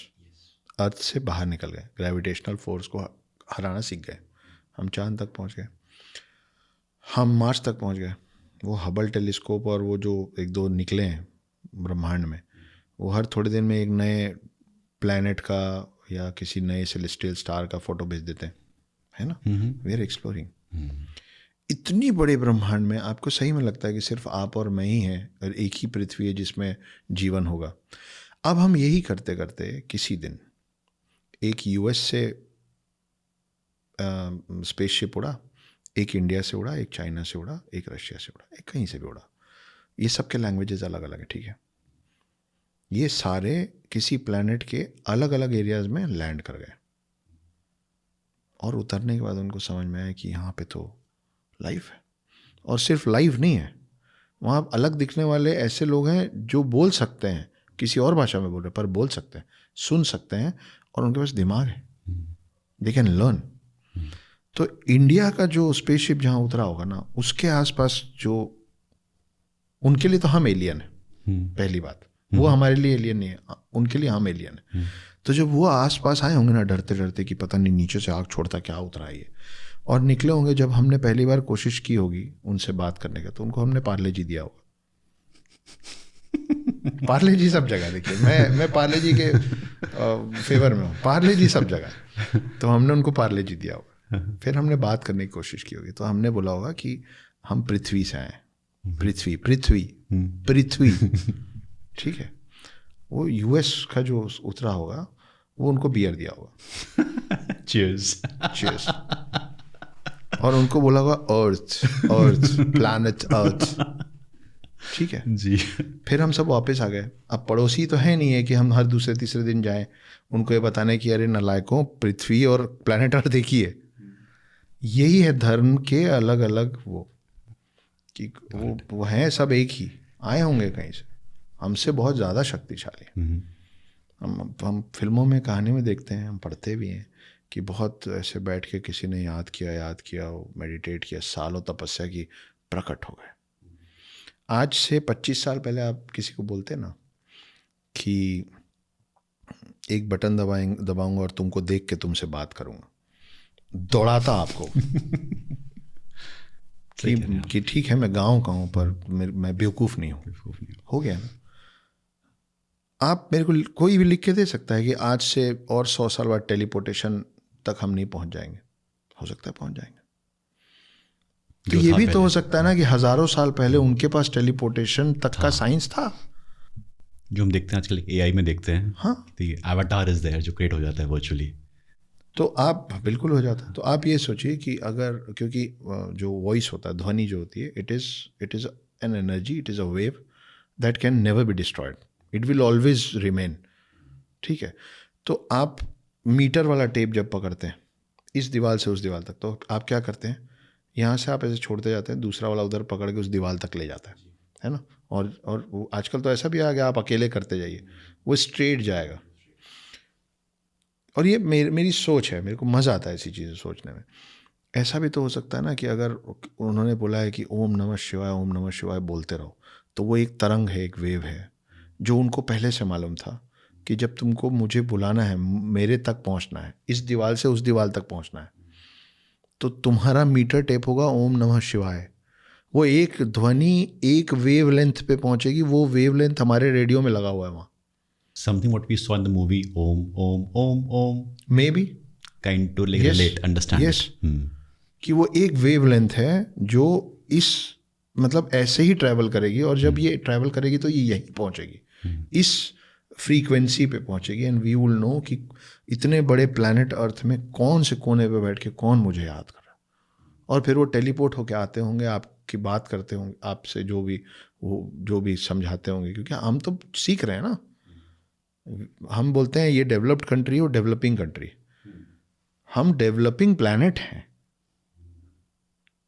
अर्थ से बाहर निकल गए, ग्रेविटेशनल फोर्स को हराना सीख गए, हम चांद तक पहुँच गए, हम मार्स तक पहुँच गए। वो हबल टेलीस्कोप और वो जो एक दो निकले हैं ब्रह्मांड में, वो हर थोड़े दिन में एक नए प्लैनेट का या किसी नए सेलेस्टियल स्टार का फोटो भेज देते हैं, है ना? We are exploring. इतनी बड़े ब्रह्मांड में आपको सही में लगता है कि सिर्फ आप और मैं ही हैं और एक ही पृथ्वी है जिसमें जीवन होगा। अब हम यही करते करते किसी दिन एक यूएस से स्पेसशिप उड़ा, एक इंडिया से उड़ा, एक चाइना से उड़ा, एक रशिया से उड़ा, एक कहीं से भी उड़ा। ये सबके लैंग्वेजेस अलग अलग है, ठीक है? ये सारे किसी प्लैनेट के अलग अलग एरियाज में लैंड कर गए और उतरने के बाद उनको समझ में आया कि यहाँ पे तो लाइफ है। और सिर्फ लाइफ नहीं है, वहाँ अलग दिखने वाले ऐसे लोग हैं जो बोल सकते हैं, किसी और भाषा में बोल रहे पर बोल सकते हैं, सुन सकते हैं, और उनके पास दिमाग है, दे कैन लर्न। तो इंडिया का जो स्पेसशिप जहाँ उतरा होगा ना, उसके आसपास जो, उनके लिए तो हम एलियन है, पहली बात। वो हमारे लिए एलियन नहीं है, उनके लिए हम एलियन है। तो जब वो आसपास आए होंगे ना डरते डरते कि पता नहीं नीचे से आग छोड़ता क्या उतरा है ये, और निकले होंगे, जब हमने पहली बार कोशिश की होगी उनसे बात करने का, तो उनको हमने पार्ले जी दिया होगा। पार्ले जी सब जगह, देखिए मैं पार्ले जी के फेवर में हूँ, पार्ले जी सब जगह। तो हमने उनको पार्ले जी दिया होगा, फिर हमने बात करने की कोशिश की होगी, तो हमने बोला होगा कि हम पृथ्वी से आए, पृथ्वी पृथ्वी पृथ्वी, ठीक है? वो यूएस का जो उतरा होगा वो उनको बियर दिया होगा, चीयर्स चीयर्स, और उनको बोला होगा अर्थ अर्थ प्लैनेट अर्थ, ठीक है जी। फिर हम सब वापस आ गए। अब पड़ोसी तो है नहीं है कि हम हर दूसरे तीसरे दिन जाएं उनको ये बताने कि अरे नालायकों, पृथ्वी और प्लैनेट अर्थ देखिए। यही है धर्म के अलग अलग वो, कि वो हैं सब एक ही, आए होंगे कहीं से, हमसे बहुत ज़्यादा शक्तिशाली। हम फिल्मों में, कहानी में देखते हैं, हम पढ़ते भी हैं कि बहुत ऐसे बैठ के किसी ने याद किया, मेडिटेट किया, सालों तपस्या की, प्रकट हो गए। आज से 25 साल पहले आप किसी को बोलते ना कि एक बटन दबाऊंगा और तुमको देख के तुमसे बात करूंगा, दौड़ाता आपको कि ठीक है मैं गाँव का हूँ पर मैं बेवकूफ़ नहीं हूँ। हो गया ना। आप मेरे को कोई भी लिख के दे सकता है कि आज से और 100 साल बाद टेलीपोर्टेशन तक हम नहीं पहुंच जाएंगे, हो सकता है पहुंच जाएंगे। तो ये भी तो हो सकता है ना कि हजारों साल पहले उनके पास टेलीपोर्टेशन तक का साइंस था, जो हम देखते हैं आजकल एआई में देखते हैं। हाँ, एवाटार इज देयर जो क्रिएट हो जाता है वर्चुअली। तो आप बिल्कुल हो जाता है। तो आप ये सोचिए कि अगर, क्योंकि जो वॉइस होता है, ध्वनि जो होती है, it is an energy, it is a wave that can never be destroyed, it will always remain. ठीक है, तो आप मीटर वाला टेप जब पकड़ते हैं इस दीवार से उस दीवार तक, तो आप क्या करते हैं, यहाँ से आप ऐसे छोड़ते जाते हैं, दूसरा वाला उधर पकड़ के उस दीवार तक ले जाता है ना। और वो आजकल तो ऐसा भी आ गया, आप अकेले करते जाइए, वो स्ट्रेट जाएगा। और ये मेरी सोच है, मेरे को मज़ा आता है ऐसी चीज़ें सोचने में। ऐसा भी तो हो सकता है ना कि अगर उन्होंने बोला है कि ओम नमः शिवाय, ओम नमः शिवाय बोलते रहो, तो वो एक तरंग है, एक वेव है, जो उनको पहले से मालूम था कि जब तुमको मुझे बुलाना है, मेरे तक पहुंचना है, इस दीवार से उस दीवार तक पहुंचना है, तो तुम्हारा मीटर टेप होगा ओम नमः शिवाय। वो एक ध्वनि एक वेव लेंथ पे पहुंचेगी, वो वेव लेंथ हमारे रेडियो में लगा हुआ है वहाँ। Something what we saw in the movie Om Om Om Om, maybe kind to like relate, understand yes. it. कि वो एक वेव लेंथ है जो इस मतलब ऐसे ही ट्रैवल करेगी, और जब ये ट्रैवल करेगी तो ये यहीं पहुंचेगी, इस फ्रीक्वेंसी पे पहुंचेगी, एंड वी विल नो कि इतने बड़े प्लैनेट अर्थ में कौन से कोने पे बैठ के कौन मुझे याद कर रहा है। और फिर वो टेलीपोर्ट होके आते होंगे, आपकी बात करते होंगे, आपसे जो भी समझाते होंगे, क्योंकि हम तो सीख रहे हैं ना। हम बोलते हैं ये डेवलप्ड कंट्री और डेवलपिंग कंट्री, हम डेवलपिंग प्लैनेट हैं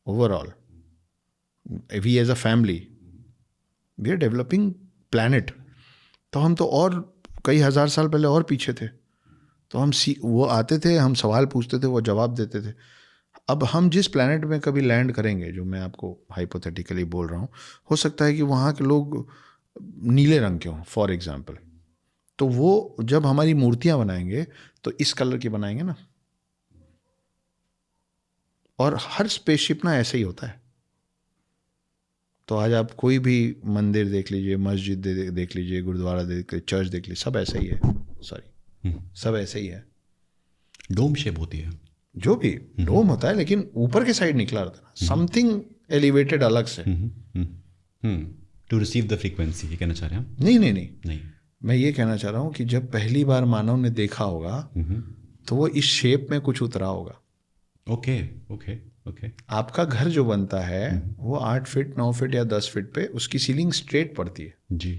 overall. We as a family we are developing planet. तो हम तो और कई हज़ार साल पहले और पीछे थे। तो हम वो आते थे, हम सवाल पूछते थे, वो जवाब देते थे। अब हम जिस प्लैनेट में कभी लैंड करेंगे, जो मैं आपको हाइपोथेटिकली बोल रहा हूँ, हो सकता है कि वहाँ के लोग नीले रंग के हों फॉर एग्जाम्पल। तो वो जब हमारी मूर्तियाँ बनाएंगे तो इस कलर की बनाएंगे ना। और हर स्पेसशिप ना ऐसे ही होता है। तो आज आप कोई भी मंदिर देख लीजिए, मस्जिद देख लीजिए, गुरुद्वारा देख लीजिए, चर्च देख लीजिए, सब ऐसा ही है। सॉरी, सब ऐसे ही है। डोम शेप होती है, जो भी डोम होता है, लेकिन ऊपर के साइड निकला रहता है, समथिंग एलिवेटेड अलग से टू रिसीव द फ्रीक्वेंसी। ये कहना चाह रहे हैं? नहीं, मैं ये कहना चाह रहा हूँ कि जब पहली बार मानव ने देखा होगा तो वो इस शेप में कुछ उतरा होगा। ओके। आपका घर जो बनता है वो 8 फीट 9 फीट या 10 फीट पे उसकी सीलिंग स्ट्रेट पड़ती है जी।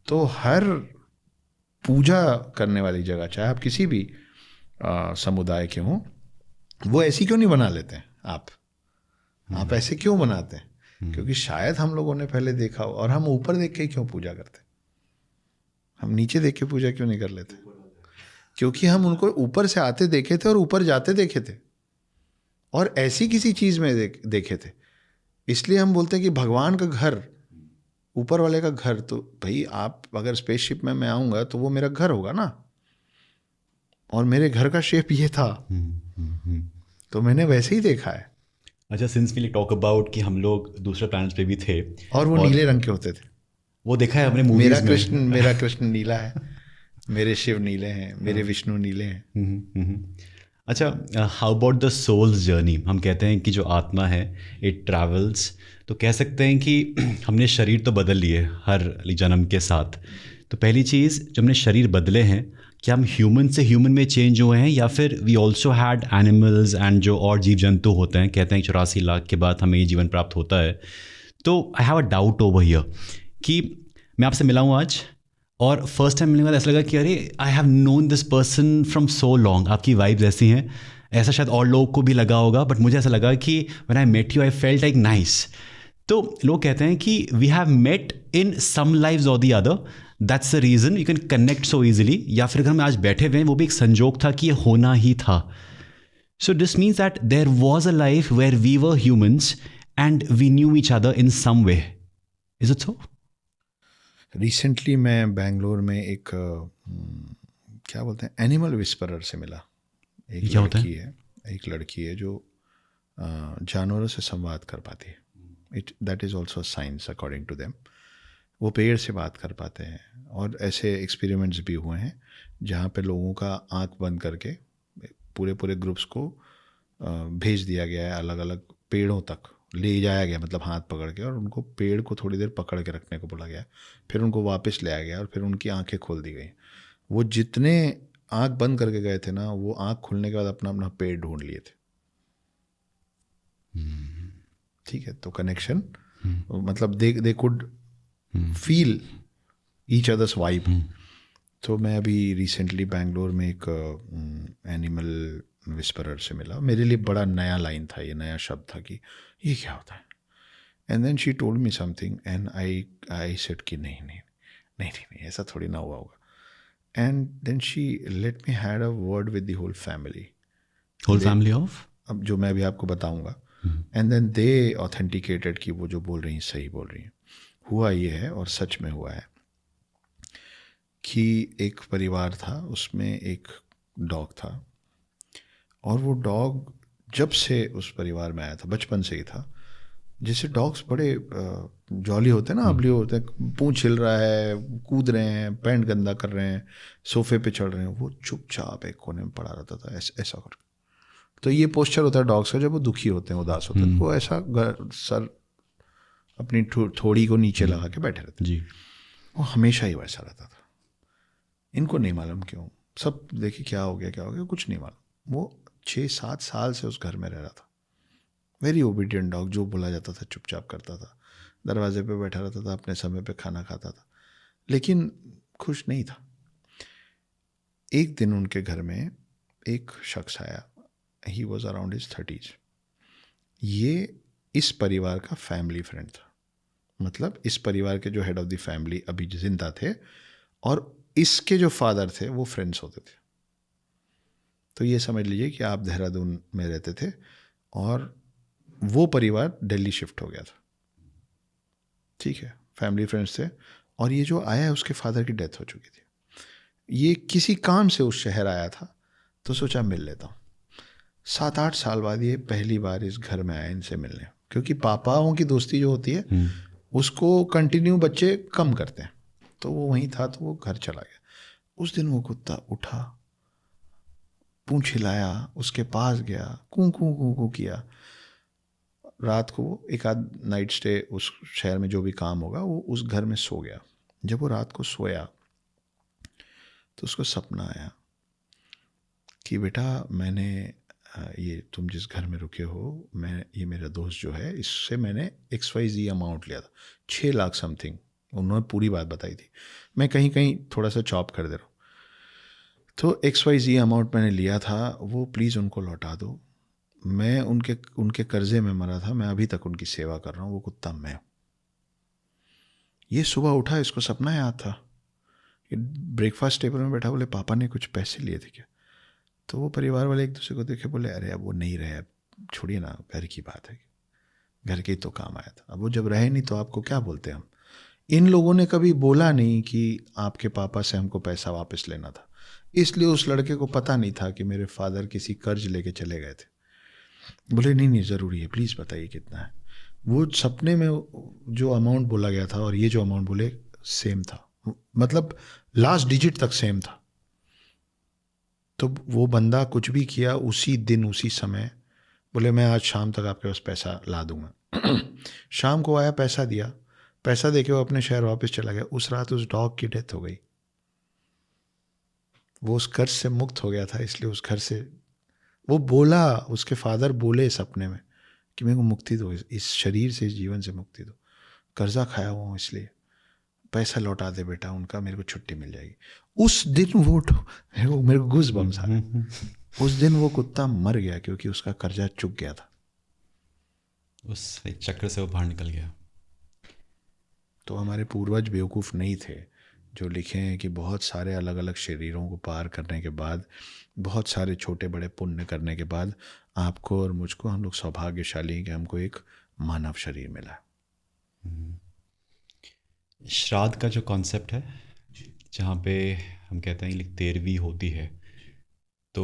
तो हर पूजा करने वाली जगह, चाहे आप किसी भी समुदाय के हों, वो ऐसी क्यों नहीं बना लेते हैं? आप ऐसे क्यों बनाते हैं? क्योंकि शायद हम लोगों ने पहले देखा हो। और हम ऊपर देख के क्यों पूजा करते हैं? हम नीचे देख के पूजा क्यों नहीं कर लेते? क्योंकि हम उनको ऊपर से आते देखे थे और ऊपर जाते देखे थे, और ऐसी किसी चीज़ में देखे थे। इसलिए हम बोलते हैं कि भगवान का घर, ऊपर वाले का घर। तो भाई आप अगर स्पेसशिप में मैं आऊँगा तो वो मेरा घर होगा ना, और मेरे घर का शेप ये था, तो मैंने वैसे ही देखा है। अच्छा, सिंस वी टॉक अबाउट कि हम लोग दूसरे प्लैनेट्स पे भी थे, और वो नीले रंग के होते थे। वो देखा है हमने मूवीज में। मेरा कृष्ण नीला है, मेरे शिव नीले हैं, मेरे विष्णु नीले हैं। अच्छा, how about the soul's journey? हम कहते हैं कि जो आत्मा है इट ट्रैवल्स, तो कह सकते हैं कि हमने शरीर तो बदल लिए हर जन्म के साथ। तो पहली चीज़, जो हमने शरीर बदले हैं, क्या हम ह्यूमन से ह्यूमन में चेंज हुए हैं, या फिर we also had animals and जो और जीव जंतु होते हैं, कहते हैं 84 लाख के बाद हमें ये जीवन प्राप्त होता है। तो I have a doubt over here कि मैं आपसे मिला हूँ आज, और फर्स्ट टाइम मिलने के बाद ऐसा लगा कि अरे I have known this person from so long. आपकी वाइब्स ऐसी हैं, ऐसा शायद और लोगों को भी लगा होगा, बट मुझे ऐसा लगा कि when I met you I felt like nice. तो लोग कहते हैं कि we have met in some lives और the other, that's the reason you can connect so easily. या फिर अगर हम आज बैठे हुए हैं, वो भी एक संजोग था कि ये होना ही था। So this means that there was a life where we were humans and we knew each other in some way. Is it so? Recently मैं बेंगलोर में एक क्या बोलते हैं, एनिमल विस्परर से मिला। एक ये क्या होता लड़की है, एक लड़की है जो जानवरों से संवाद कर पाती है। That is also science according to them. वो पेड़ से बात कर पाते हैं, और ऐसे एक्सपेरिमेंट्स भी हुए हैं जहाँ पे लोगों का आंख बंद करके पूरे पूरे ग्रुप्स को भेज दिया गया है, अलग अलग पेड़ों तक ले जाया गया, मतलब हाथ पकड़ के, और उनको पेड़ को थोड़ी देर पकड़ के रखने को बोला गया, फिर उनको वापस ले आया गया और फिर उनकी आंखें खोल दी गई। वो जितने आंख बंद करके गए थे ना, वो आंख खुलने के बाद अपना अपना पेड़ ढूंढ लिए थे। ठीक है, तो कनेक्शन, मतलब they could feel each others vibe. तो मैं अभी रिसेंटली बैंगलोर में एक एनिमल विस्परर से मिला। मेरे लिए बड़ा नया लाइन था, ये नया शब्द था कि ये क्या होता है। And then she told me something and I said कि नहीं नहीं नहीं नहीं नहीं, ऐसा थोड़ी ना हुआ होगा। And then she let me had a word with the whole family. Whole family of, अब जो मैं अभी आपको बताऊंगा, एंड देन दे ऑथेंटिकेटेड कि वो जो बोल रही हैं सही बोल रही हैं। हुआ ये है, और सच में हुआ है, कि एक परिवार था, उसमें एक डॉग था, और वो डॉग जब से उस परिवार में आया था, बचपन से ही था। जैसे डॉग्स बड़े जॉली होते हैं ना, अबली होते हैं, पूंछ हिल रहा है, कूद रहे हैं, पैंट गंदा कर रहे हैं, सोफे पे चढ़ रहे हैं, वो चुपचाप एक कोने में पड़ा रहता था, ऐसा कर। तो ये पोस्चर होता है डॉग्स का जब वो दुखी होते हैं, उदास होते हैं, तो वो ऐसा सर अपनी थोड़ी को नीचे लगा के बैठे रहते जी। वो हमेशा ही वैसा रहता था। इनको नहीं मालूम क्यों, सब देखिए क्या हो गया, कुछ नहीं मालूम। वो 6-7 साल से उस घर में रह रहा था। वेरी ओबीडियंट डॉग, जो बोला जाता था चुपचाप करता था, दरवाजे पे बैठा रहता था, अपने समय पे खाना खाता था, लेकिन खुश नहीं था। एक दिन उनके घर में एक शख्स आया, he was around his 30s। ये इस परिवार का फैमिली फ्रेंड था, मतलब इस परिवार के जो हेड ऑफ द फैमिली अभी जिंदा थे, और इसके जो फादर थे वो फ्रेंड्स होते थे। तो ये समझ लीजिए कि आप देहरादून में रहते थे और वो परिवार दिल्ली शिफ्ट हो गया था। ठीक है, फैमिली फ्रेंड्स थे, और ये जो आया है उसके फादर की डेथ हो चुकी थी। ये किसी काम से उस शहर आया था, तो सोचा मिल लेता हूँ। 7-8 साल बाद ये पहली बार इस घर में आया इनसे मिलने, क्योंकि पापाओं की दोस्ती जो होती है उसको कंटिन्यू बच्चे कम करते हैं। तो वो वहीं था, तो वो घर चला गया। उस दिन वो कुत्ता उठा, पूंछ हिलाया, उसके पास गया, कूं कूं कूं कूं किया। रात को एक आध नाइट स्टे उस शहर में जो भी काम होगा वो उस घर में सो गया। जब वो रात को सोया तो उसको सपना आया कि बेटा मैंने ये तुम जिस घर में रुके हो, मैं ये मेरा दोस्त जो है, इससे मैंने XYZ अमाउंट लिया था, 6 लाख समथिंग। उन्होंने पूरी बात बताई थी, मैं कहीं कहीं थोड़ा सा चॉप कर दे रहा हूँ। तो XYZ अमाउंट मैंने लिया था, वो प्लीज़ उनको लौटा दो। मैं उनके कर्जे में मरा था, मैं अभी तक उनकी सेवा कर रहा हूँ, वो कुत्ता मैं हूँ। ये सुबह उठा, इसको सपना याद था, ब्रेकफास्ट टेबल में बैठा, बोले पापा ने कुछ पैसे लिए थे क्या? तो वो परिवार वाले एक दूसरे को देखे, बोले अरे अब वो नहीं रहे, अब छोड़िए ना, घर की बात है, घर के ही तो काम आया था, अब वो जब रहे नहीं तो आपको क्या बोलते हम। इन लोगों ने कभी बोला नहीं कि आपके पापा से हमको पैसा वापस लेना था, इसलिए उस लड़के को पता नहीं था कि मेरे फादर किसी कर्ज लेके चले गए थे। बोले नहीं नहीं ज़रूरी है, प्लीज़ बताइए कितना है। वो सपने में जो अमाउंट बोला गया था और ये जो अमाउंट बोले सेम था, मतलब लास्ट डिजिट तक सेम था। तो वो बंदा कुछ भी किया, उसी दिन उसी समय बोले मैं आज शाम तक आपके पास पैसा ला दूंगा। शाम को आया, पैसा दिया, पैसा देके वो अपने शहर वापस चला गया। उस रात उस डॉग की डेथ हो गई। वो उस कर्ज से मुक्त हो गया था, इसलिए उस घर से वो बोला, उसके फादर बोले सपने में कि मेरे को मुक्ति दो, इस शरीर से, इस जीवन से मुक्ति दो, कर्जा खाया हुआ हूँ, इसलिए पैसा लौटा दे बेटा उनका, मेरे को छुट्टी मिल जाएगी। उस दिन वो मेरे को गुज़ बम्स आ गए। उस दिन वो कुत्ता मर गया क्योंकि उसका कर्जा चुक गया था। उस एक चक्र से वो बाहर निकल गया। तो हमारे पूर्वज बेवकूफ़ नहीं थे जो लिखे हैं कि बहुत सारे अलग अलग शरीरों को पार करने के बाद, बहुत सारे छोटे बड़े पुण्य करने के बाद आपको और मुझको, हम लोग सौभाग्यशाली हैं कि हमको एक मानव शरीर मिला। श्राद्ध का जो कॉन्सेप्ट है, जहाँ पे हम कहते हैं कि 13वीं होती है तो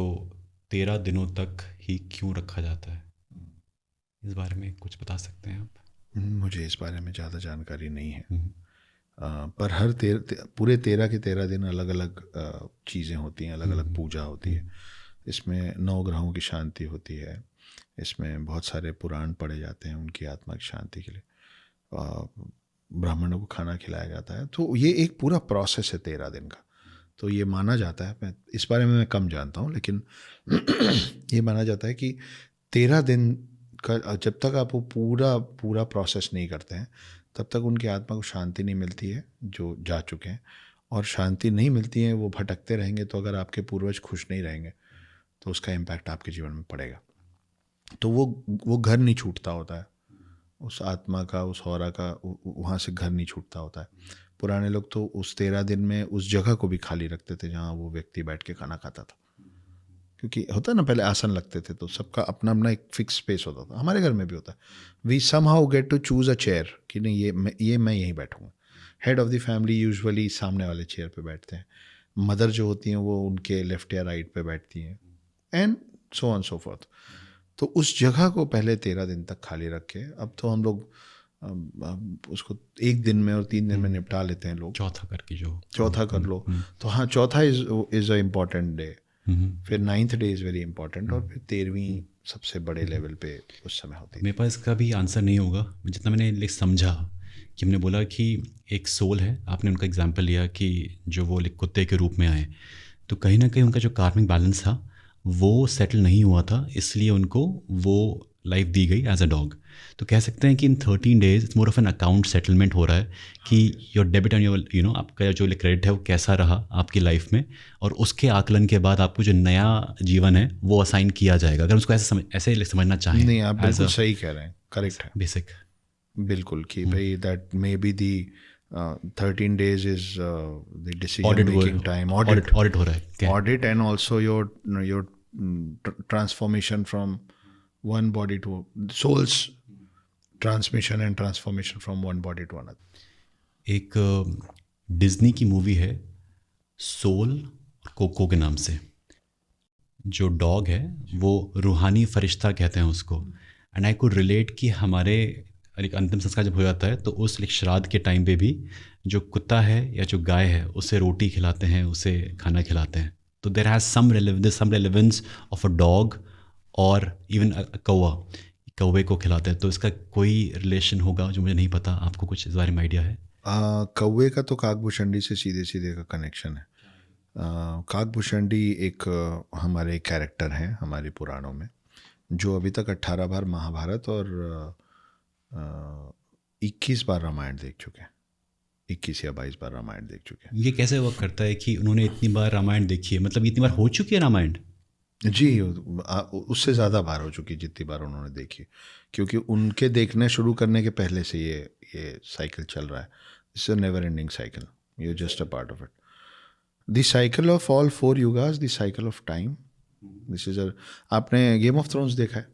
13 दिनों तक ही क्यों रखा जाता है? इस बारे में कुछ बता सकते हैं आप? मुझे इस बारे में ज़्यादा जानकारी नहीं है। हम्म, पर हर पूरे 13 के 13 दिन अलग अलग चीज़ें होती हैं, अलग अलग पूजा होती है। इसमें 9 ग्रहों की शांति होती है, इसमें बहुत सारे पुराण पढ़े जाते हैं उनकी आत्मा की शांति के लिए, ब्राह्मणों को खाना खिलाया जाता है। तो ये एक पूरा प्रोसेस है 13 दिन का। तो ये माना जाता है, मैं इस बारे में मैं कम जानता हूँ, लेकिन ये माना जाता है कि 13 दिन का जब तक आप वो पूरा पूरा प्रोसेस नहीं करते हैं तब तक उनकी आत्मा को शांति नहीं मिलती है जो जा चुके हैं। और शांति नहीं मिलती है, वो भटकते रहेंगे। तो अगर आपके पूर्वज खुश नहीं रहेंगे तो उसका इम्पैक्ट आपके जीवन में पड़ेगा। तो वो घर नहीं छूटता होता है, उस आत्मा का, उस हौरा का वहाँ से घर नहीं छूटता होता है। पुराने लोग तो उस 13 दिन में उस जगह को भी खाली रखते थे जहाँ वो व्यक्ति बैठ के खाना खाता था, क्योंकि होता है ना, पहले आसन लगते थे तो सबका अपना अपना एक फिक्स स्पेस होता था। हमारे घर में भी होता है, we somehow get to choose a chair कि नहीं ये मैं यहीं बैठूंगा। Head of the family usually सामने वाले चेयर पे बैठते हैं, मदर जो होती हैं वो उनके लेफ्ट या राइट पे बैठती हैं, and so on so fourth. तो उस जगह को पहले 13 दिन तक खाली रखे। अब तो हम लोग उसको 1 दिन में और 3 दिन में निपटा लेते हैं लोग। चौथा करके जो चौथा कर लो तो हाँ, चौथा इज़ अ इम्पॉर्टेंट डे। फिर 9th day is very important, और फिर 13वीं सबसे बड़े लेवल पे उस समय होती है। मेरे पास इसका भी आंसर नहीं होगा। जितना मैंने समझा कि हमने बोला कि एक सोल है, आपने उनका एग्जांपल लिया कि जो वो कुत्ते के रूप में आए, तो कहीं ना कहीं उनका जो कार्मिक बैलेंस था वो सेटल नहीं हुआ था, इसलिए उनको वो लाइफ दी गई एज अ डॉग। तो कह सकते हैं कि इन 13 days it's more of an account settlement हो रहा है कि योर डेबिट एंड योर आपका जो क्रेडिट है वो कैसा रहा आपकी लाइफ में, और उसके आकलन के बाद आपको जो नया जीवन है वो असाइन किया जाएगा, अगर उसको ऐसे समझना चाहें। नहीं, आप बिल्कुल सही कह रहे हैं, करेक्ट है, बेसिक बिल्कुल, कि भाई that may be the 13 days is the decision making time, audit हो रहा है, audit, and also your transformation from one body to soul's transmission and transformation from one body to another. एक Disney की movie है soul और cocoa के नाम से। जो डॉग है वो रूहानी फरिश्ता कहते हैं उसको, एंड आई कुड रिलेट कि हमारे एक अंतिम संस्कार जब हो जाता है तो उस श्राद्ध के टाइम पे भी जो कुत्ता है या जो गाय है उसे रोटी खिलाते हैं, उसे खाना खिलाते हैं। तो there has some relevance of a dog, और इवन कौवे को खिलाते हैं। तो इसका कोई रिलेशन होगा जो मुझे नहीं पता, आपको कुछ इस बारे में आइडिया है? कौवे का तो काकभूषणी से सीधे सीधे का कनेक्शन है। काकभूषणी एक हमारे कैरेक्टर हैं हमारे पुराणों में, जो अभी तक 18 बार महाभारत और 21 बार रामायण देख चुके हैं। 21 या 22 बार रामायण देख चुके हैं। ये कैसे वर्क करता है कि उन्होंने इतनी बार रामायण देखी है? मतलब इतनी बार हो चुकी है रामायण? जी, उससे ज़्यादा बार हो चुकी जितनी बार उन्होंने देखी, क्योंकि उनके देखने शुरू करने के पहले से ये साइकिल चल रहा है। It's a never ending cycle, you just a part of it. The cycle of all 4 yugas, the cycle of time, this is a. आपने गेम ऑफ थ्रोन्स देखा है?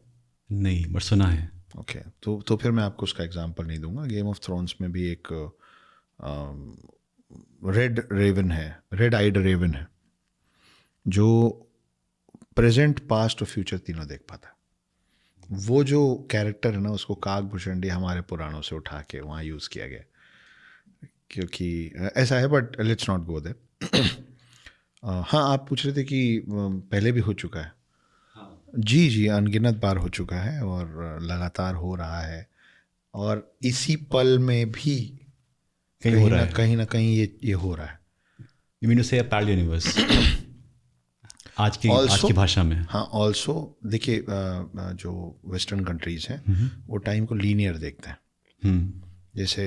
नहीं, बट सुना है। ओके, तो फिर मैं आपको उसका एग्जांपल नहीं दूंगा। गेम ऑफ थ्रोन्स में भी एक रेड रेवन है, रेड आइड रेवन है, जो प्रेजेंट, पास्ट और फ्यूचर तीनों देख पाता है। वो जो कैरेक्टर है ना, उसको काकभूषणी हमारे पुराणों से उठा के वहाँ यूज़ किया गया, क्योंकि ऐसा है, but let's not go there. हाँ, आप पूछ रहे थे कि पहले भी हो चुका है। जी, अनगिनत बार हो चुका है और लगातार हो रहा है, और इसी पल में भी कहीं ना कहीं ये हो रहा है। You mean to say a parallel universe? आज की भाषा में। हाँ, ऑल्सो देखिए, जो वेस्टर्न कंट्रीज हैं वो टाइम को लीनियर देखते हैं, जैसे,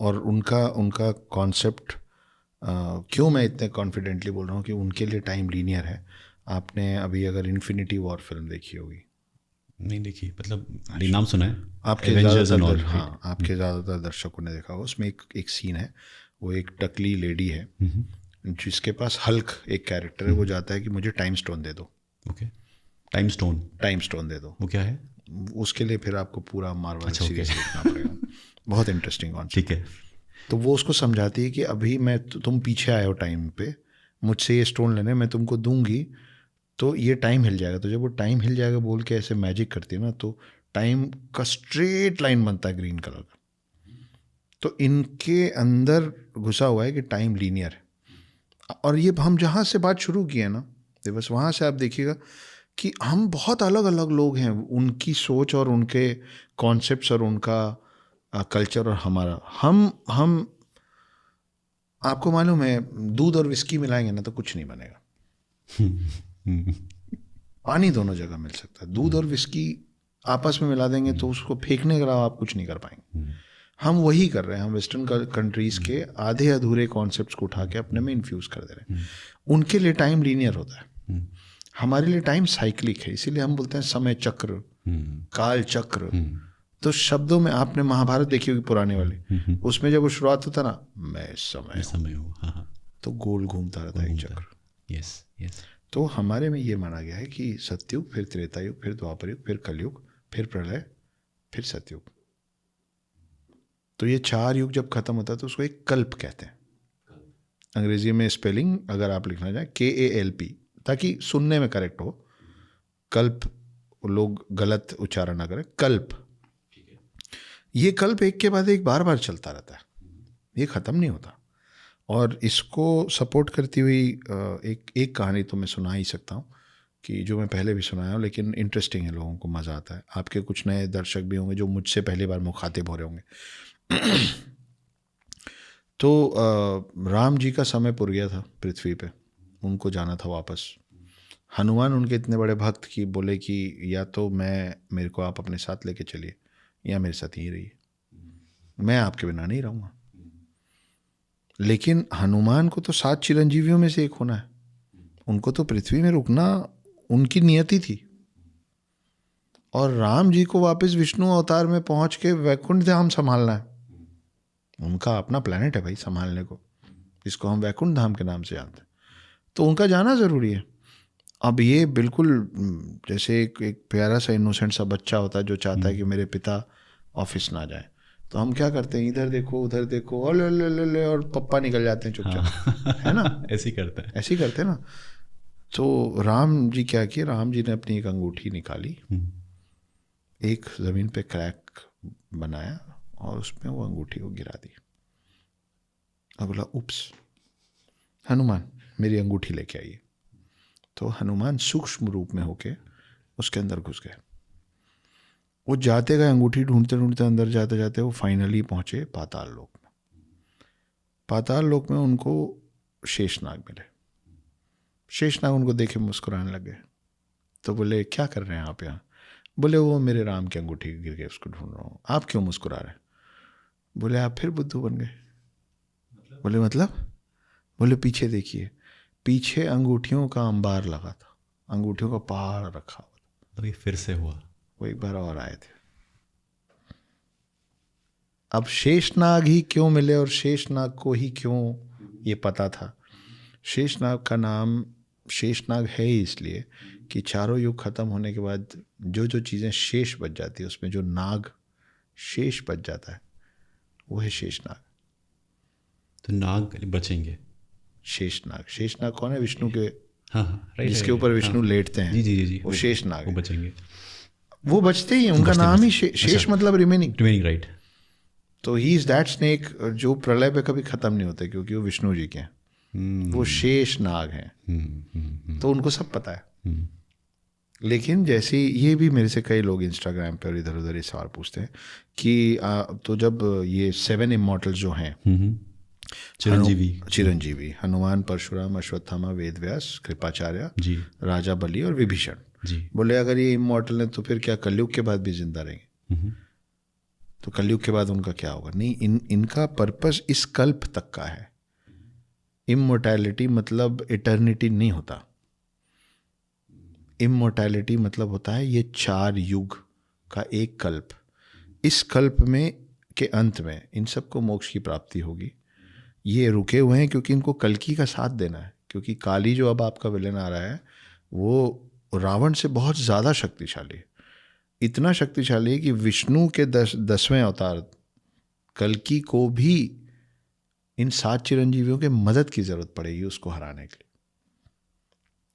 और उनका कॉन्सेप्ट, क्यों मैं इतने कॉन्फिडेंटली बोल रहा हूँ कि उनके लिए टाइम लीनियर है। आपने अभी अगर इन्फिनिटी वॉर फिल्म देखी होगी? नहीं देखी, मतलब नाम सुना है। आपके ज़्यादातर दर्शकों ने देखा होगा। उसमें एक सीन है, वो एक टकली लेडी है जिसके पास हल्क एक कैरेक्टर है, वो जाता है कि मुझे टाइम स्टोन दे दो। ओके, टाइम स्टोन दे दो। वो क्या है? उसके लिए फिर आपको पूरा मार्वल सीरीज देखना पड़ेगा। बहुत इंटरेस्टिंग कॉन्सेप्ट। ठीक है। तो वो उसको समझाती है कि अभी तुम पीछे आए हो टाइम पे, मुझसे ये स्टोन लेने, मैं तुमको दूंगी तो ये टाइम हिल जाएगा। तो जब वो टाइम हिल जाएगा बोल के ऐसे मैजिक करती है ना, तो टाइम का स्ट्रेट लाइन बनता है ग्रीन कलर का। तो इनके अंदर घुसा हुआ है कि टाइम लीनियर है। और ये हम जहाँ से बात शुरू की है ना, तो बस वहाँ से आप देखिएगा कि हम बहुत अलग अलग लोग हैं, उनकी सोच और उनके कॉन्सेप्ट्स और उनका कल्चर और हमारा। हम आपको मालूम है, दूध और विस्की मिलाएंगे ना तो कुछ नहीं बनेगा। पानी दोनों जगह मिल सकता है, दूध और विस्की आपस में मिला देंगे तो उसको फेंकने के अलावा आप कुछ नहीं कर पाएंगे। हम वही कर रहे हैं, हम वेस्टर्न कंट्रीज के आधे अधूरे कॉन्सेप्ट्स को उठा के अपने में इन्फ्यूज कर दे रहे हैं। उनके लिए टाइम लीनियर होता है, हमारे लिए टाइम साइक्लिक है। इसीलिए हम बोलते हैं समय चक्र, काल चक्र। तो शब्दों में आपने महाभारत देखी होगी पुराने वाली, उसमें जब वो शुरुआत होता ना, मैं समय हूँ, तो गोल घूमता रहता है एक चक्र। Yes yes. तो हमारे में ये माना गया है कि सतयुग, फिर त्रेता युग, फिर द्वापर युग, फिर कलयुग, फिर प्रलय, फिर सतयुग। तो ये 4 युग जब खत्म होता है तो उसको एक कल्प कहते हैं। अंग्रेजी में स्पेलिंग अगर आप लिखना चाहें KALP, ताकि सुनने में करेक्ट हो। कल्प लोग गलत उच्चारण ना करें, कल्प। ये कल्प एक के बाद एक बार बार चलता रहता है, ये ख़त्म नहीं होता। और इसको सपोर्ट करती हुई एक कहानी तो मैं सुना ही सकता हूँ, कि जो मैं पहले भी सुनाया हूँ, लेकिन इंटरेस्टिंग है, लोगों को मज़ा आता है। आपके कुछ नए दर्शक भी होंगे जो मुझसे पहली बार मुखातिब हो रहे होंगे। तो राम जी का समय पुर गया था पृथ्वी पे, उनको जाना था वापस। हनुमान उनके इतने बड़े भक्त कि बोले कि या तो मेरे को आप अपने साथ लेके चलिए, या मेरे साथ ही रहिए, मैं आपके बिना नहीं रहूँगा। लेकिन हनुमान को तो 7 चिरंजीवियों में से एक होना है, उनको तो पृथ्वी में रुकना उनकी नियति थी। और राम जी को वापस विष्णु अवतार में पहुंच के वैकुंठ धाम संभालना है, उनका अपना प्लेनेट है भाई संभालने को, जिसको हम वैकुंठ धाम के नाम से जानते हैं। तो उनका जाना ज़रूरी है। अब ये बिल्कुल जैसे एक प्यारा सा इनोसेंट सा बच्चा होता है जो चाहता है कि मेरे पिता ऑफिस ना जाए, तो हम क्या करते हैं, इधर देखो उधर देखो, और ले और पप्पा निकल जाते हैं चुपचाप। हाँ। है ना, ऐसे ही करते हैं, ऐसे ही करते हैं ना। तो राम जी क्या किए, राम जी ने अपनी एक अंगूठी निकाली, एक ज़मीन पे क्रैक बनाया और उसमें वो अंगूठी को गिरा दी और बोला, उप्स हनुमान मेरी अंगूठी लेके आइए। तो हनुमान सूक्ष्म रूप में होके उसके अंदर घुस गए। वो जाते गए, अंगूठी ढूंढते ढूंढते अंदर जाते जाते वो फाइनली पहुंचे पाताल लोक में। पाताल लोक में उनको शेषनाग मिले। शेषनाग उनको देखे मुस्कुराने लगे। तो बोले, क्या कर रहे हैं आप यहाँ? बोले, वो मेरे राम की अंगूठी गिर गई, उसको ढूंढ रहा हूँ। आप क्यों मुस्कुरा रहे हैं? बोले, आप फिर बुद्धू बन गए। बोले, मतलब? बोले, पीछे देखिए, पीछे अंगूठियों का अंबार लगा था, अंगूठियों का पहाड़ रखा हुआ था। तो ये फिर से हुआ, वो एक बार और आए थे। अब शेषनाग ही क्यों मिले और शेषनाग को ही क्यों ये पता था? शेषनाग का नाम शेषनाग है ही इसलिए कि चारों युग खत्म होने के बाद जो जो चीज़ें शेष बच जाती है, उसमें जो नाग शेष बच जाता है वो है शेषनाग। तो नाग बचेंगे। शेषनाग, शेषनाग कौन है? विष्णु के, हाँ राइट, जिसके ऊपर विष्णु लेटते हैं। जी जी जी, वो शेषनाग, वो बचेंगे, वो बचते ही हैं, उनका नाम ही शेष मतलब रिमेनिंग, राइट। तो ही इज दैट स्नेक जो प्रलय पे कभी खत्म नहीं होते, क्योंकि वो विष्णु जी के हैं। वो शेष नाग हैं। तो उनको सब पता है। लेकिन जैसे ये भी मेरे से कई लोग इंस्टाग्राम पे और इधर उधर ये सवाल पूछते हैं कि तो जब ये 7 इमॉर्टल्स जो हैं, चिरंजीवी हनुमान, परशुराम, अश्वत्थामा, वेदव्यास, कृपाचार्य जी, राजा बलि और विभीषण जी, बोले अगर ये इमॉर्टल हैं तो फिर क्या कलयुग के बाद भी जिंदा रहेंगे? तो कलयुग के बाद उनका क्या होगा? नहीं, इनका पर्पस इस कल्प तक का है। इमोर्टैलिटी मतलब इटर्निटी नहीं होता। इमोर्टैलिटी मतलब होता है ये 4 युग का एक कल्प। इस कल्प में के अंत में इन सबको मोक्ष की प्राप्ति होगी। ये रुके हुए हैं क्योंकि इनको कल्कि का साथ देना है, क्योंकि काली जो अब आपका विलेन आ रहा है वो रावण से बहुत ज़्यादा शक्तिशाली है। इतना शक्तिशाली है कि विष्णु के 10वें अवतार कल्कि को भी इन 7 चिरंजीवियों के मदद की ज़रूरत पड़ेगी उसको हराने के लिए।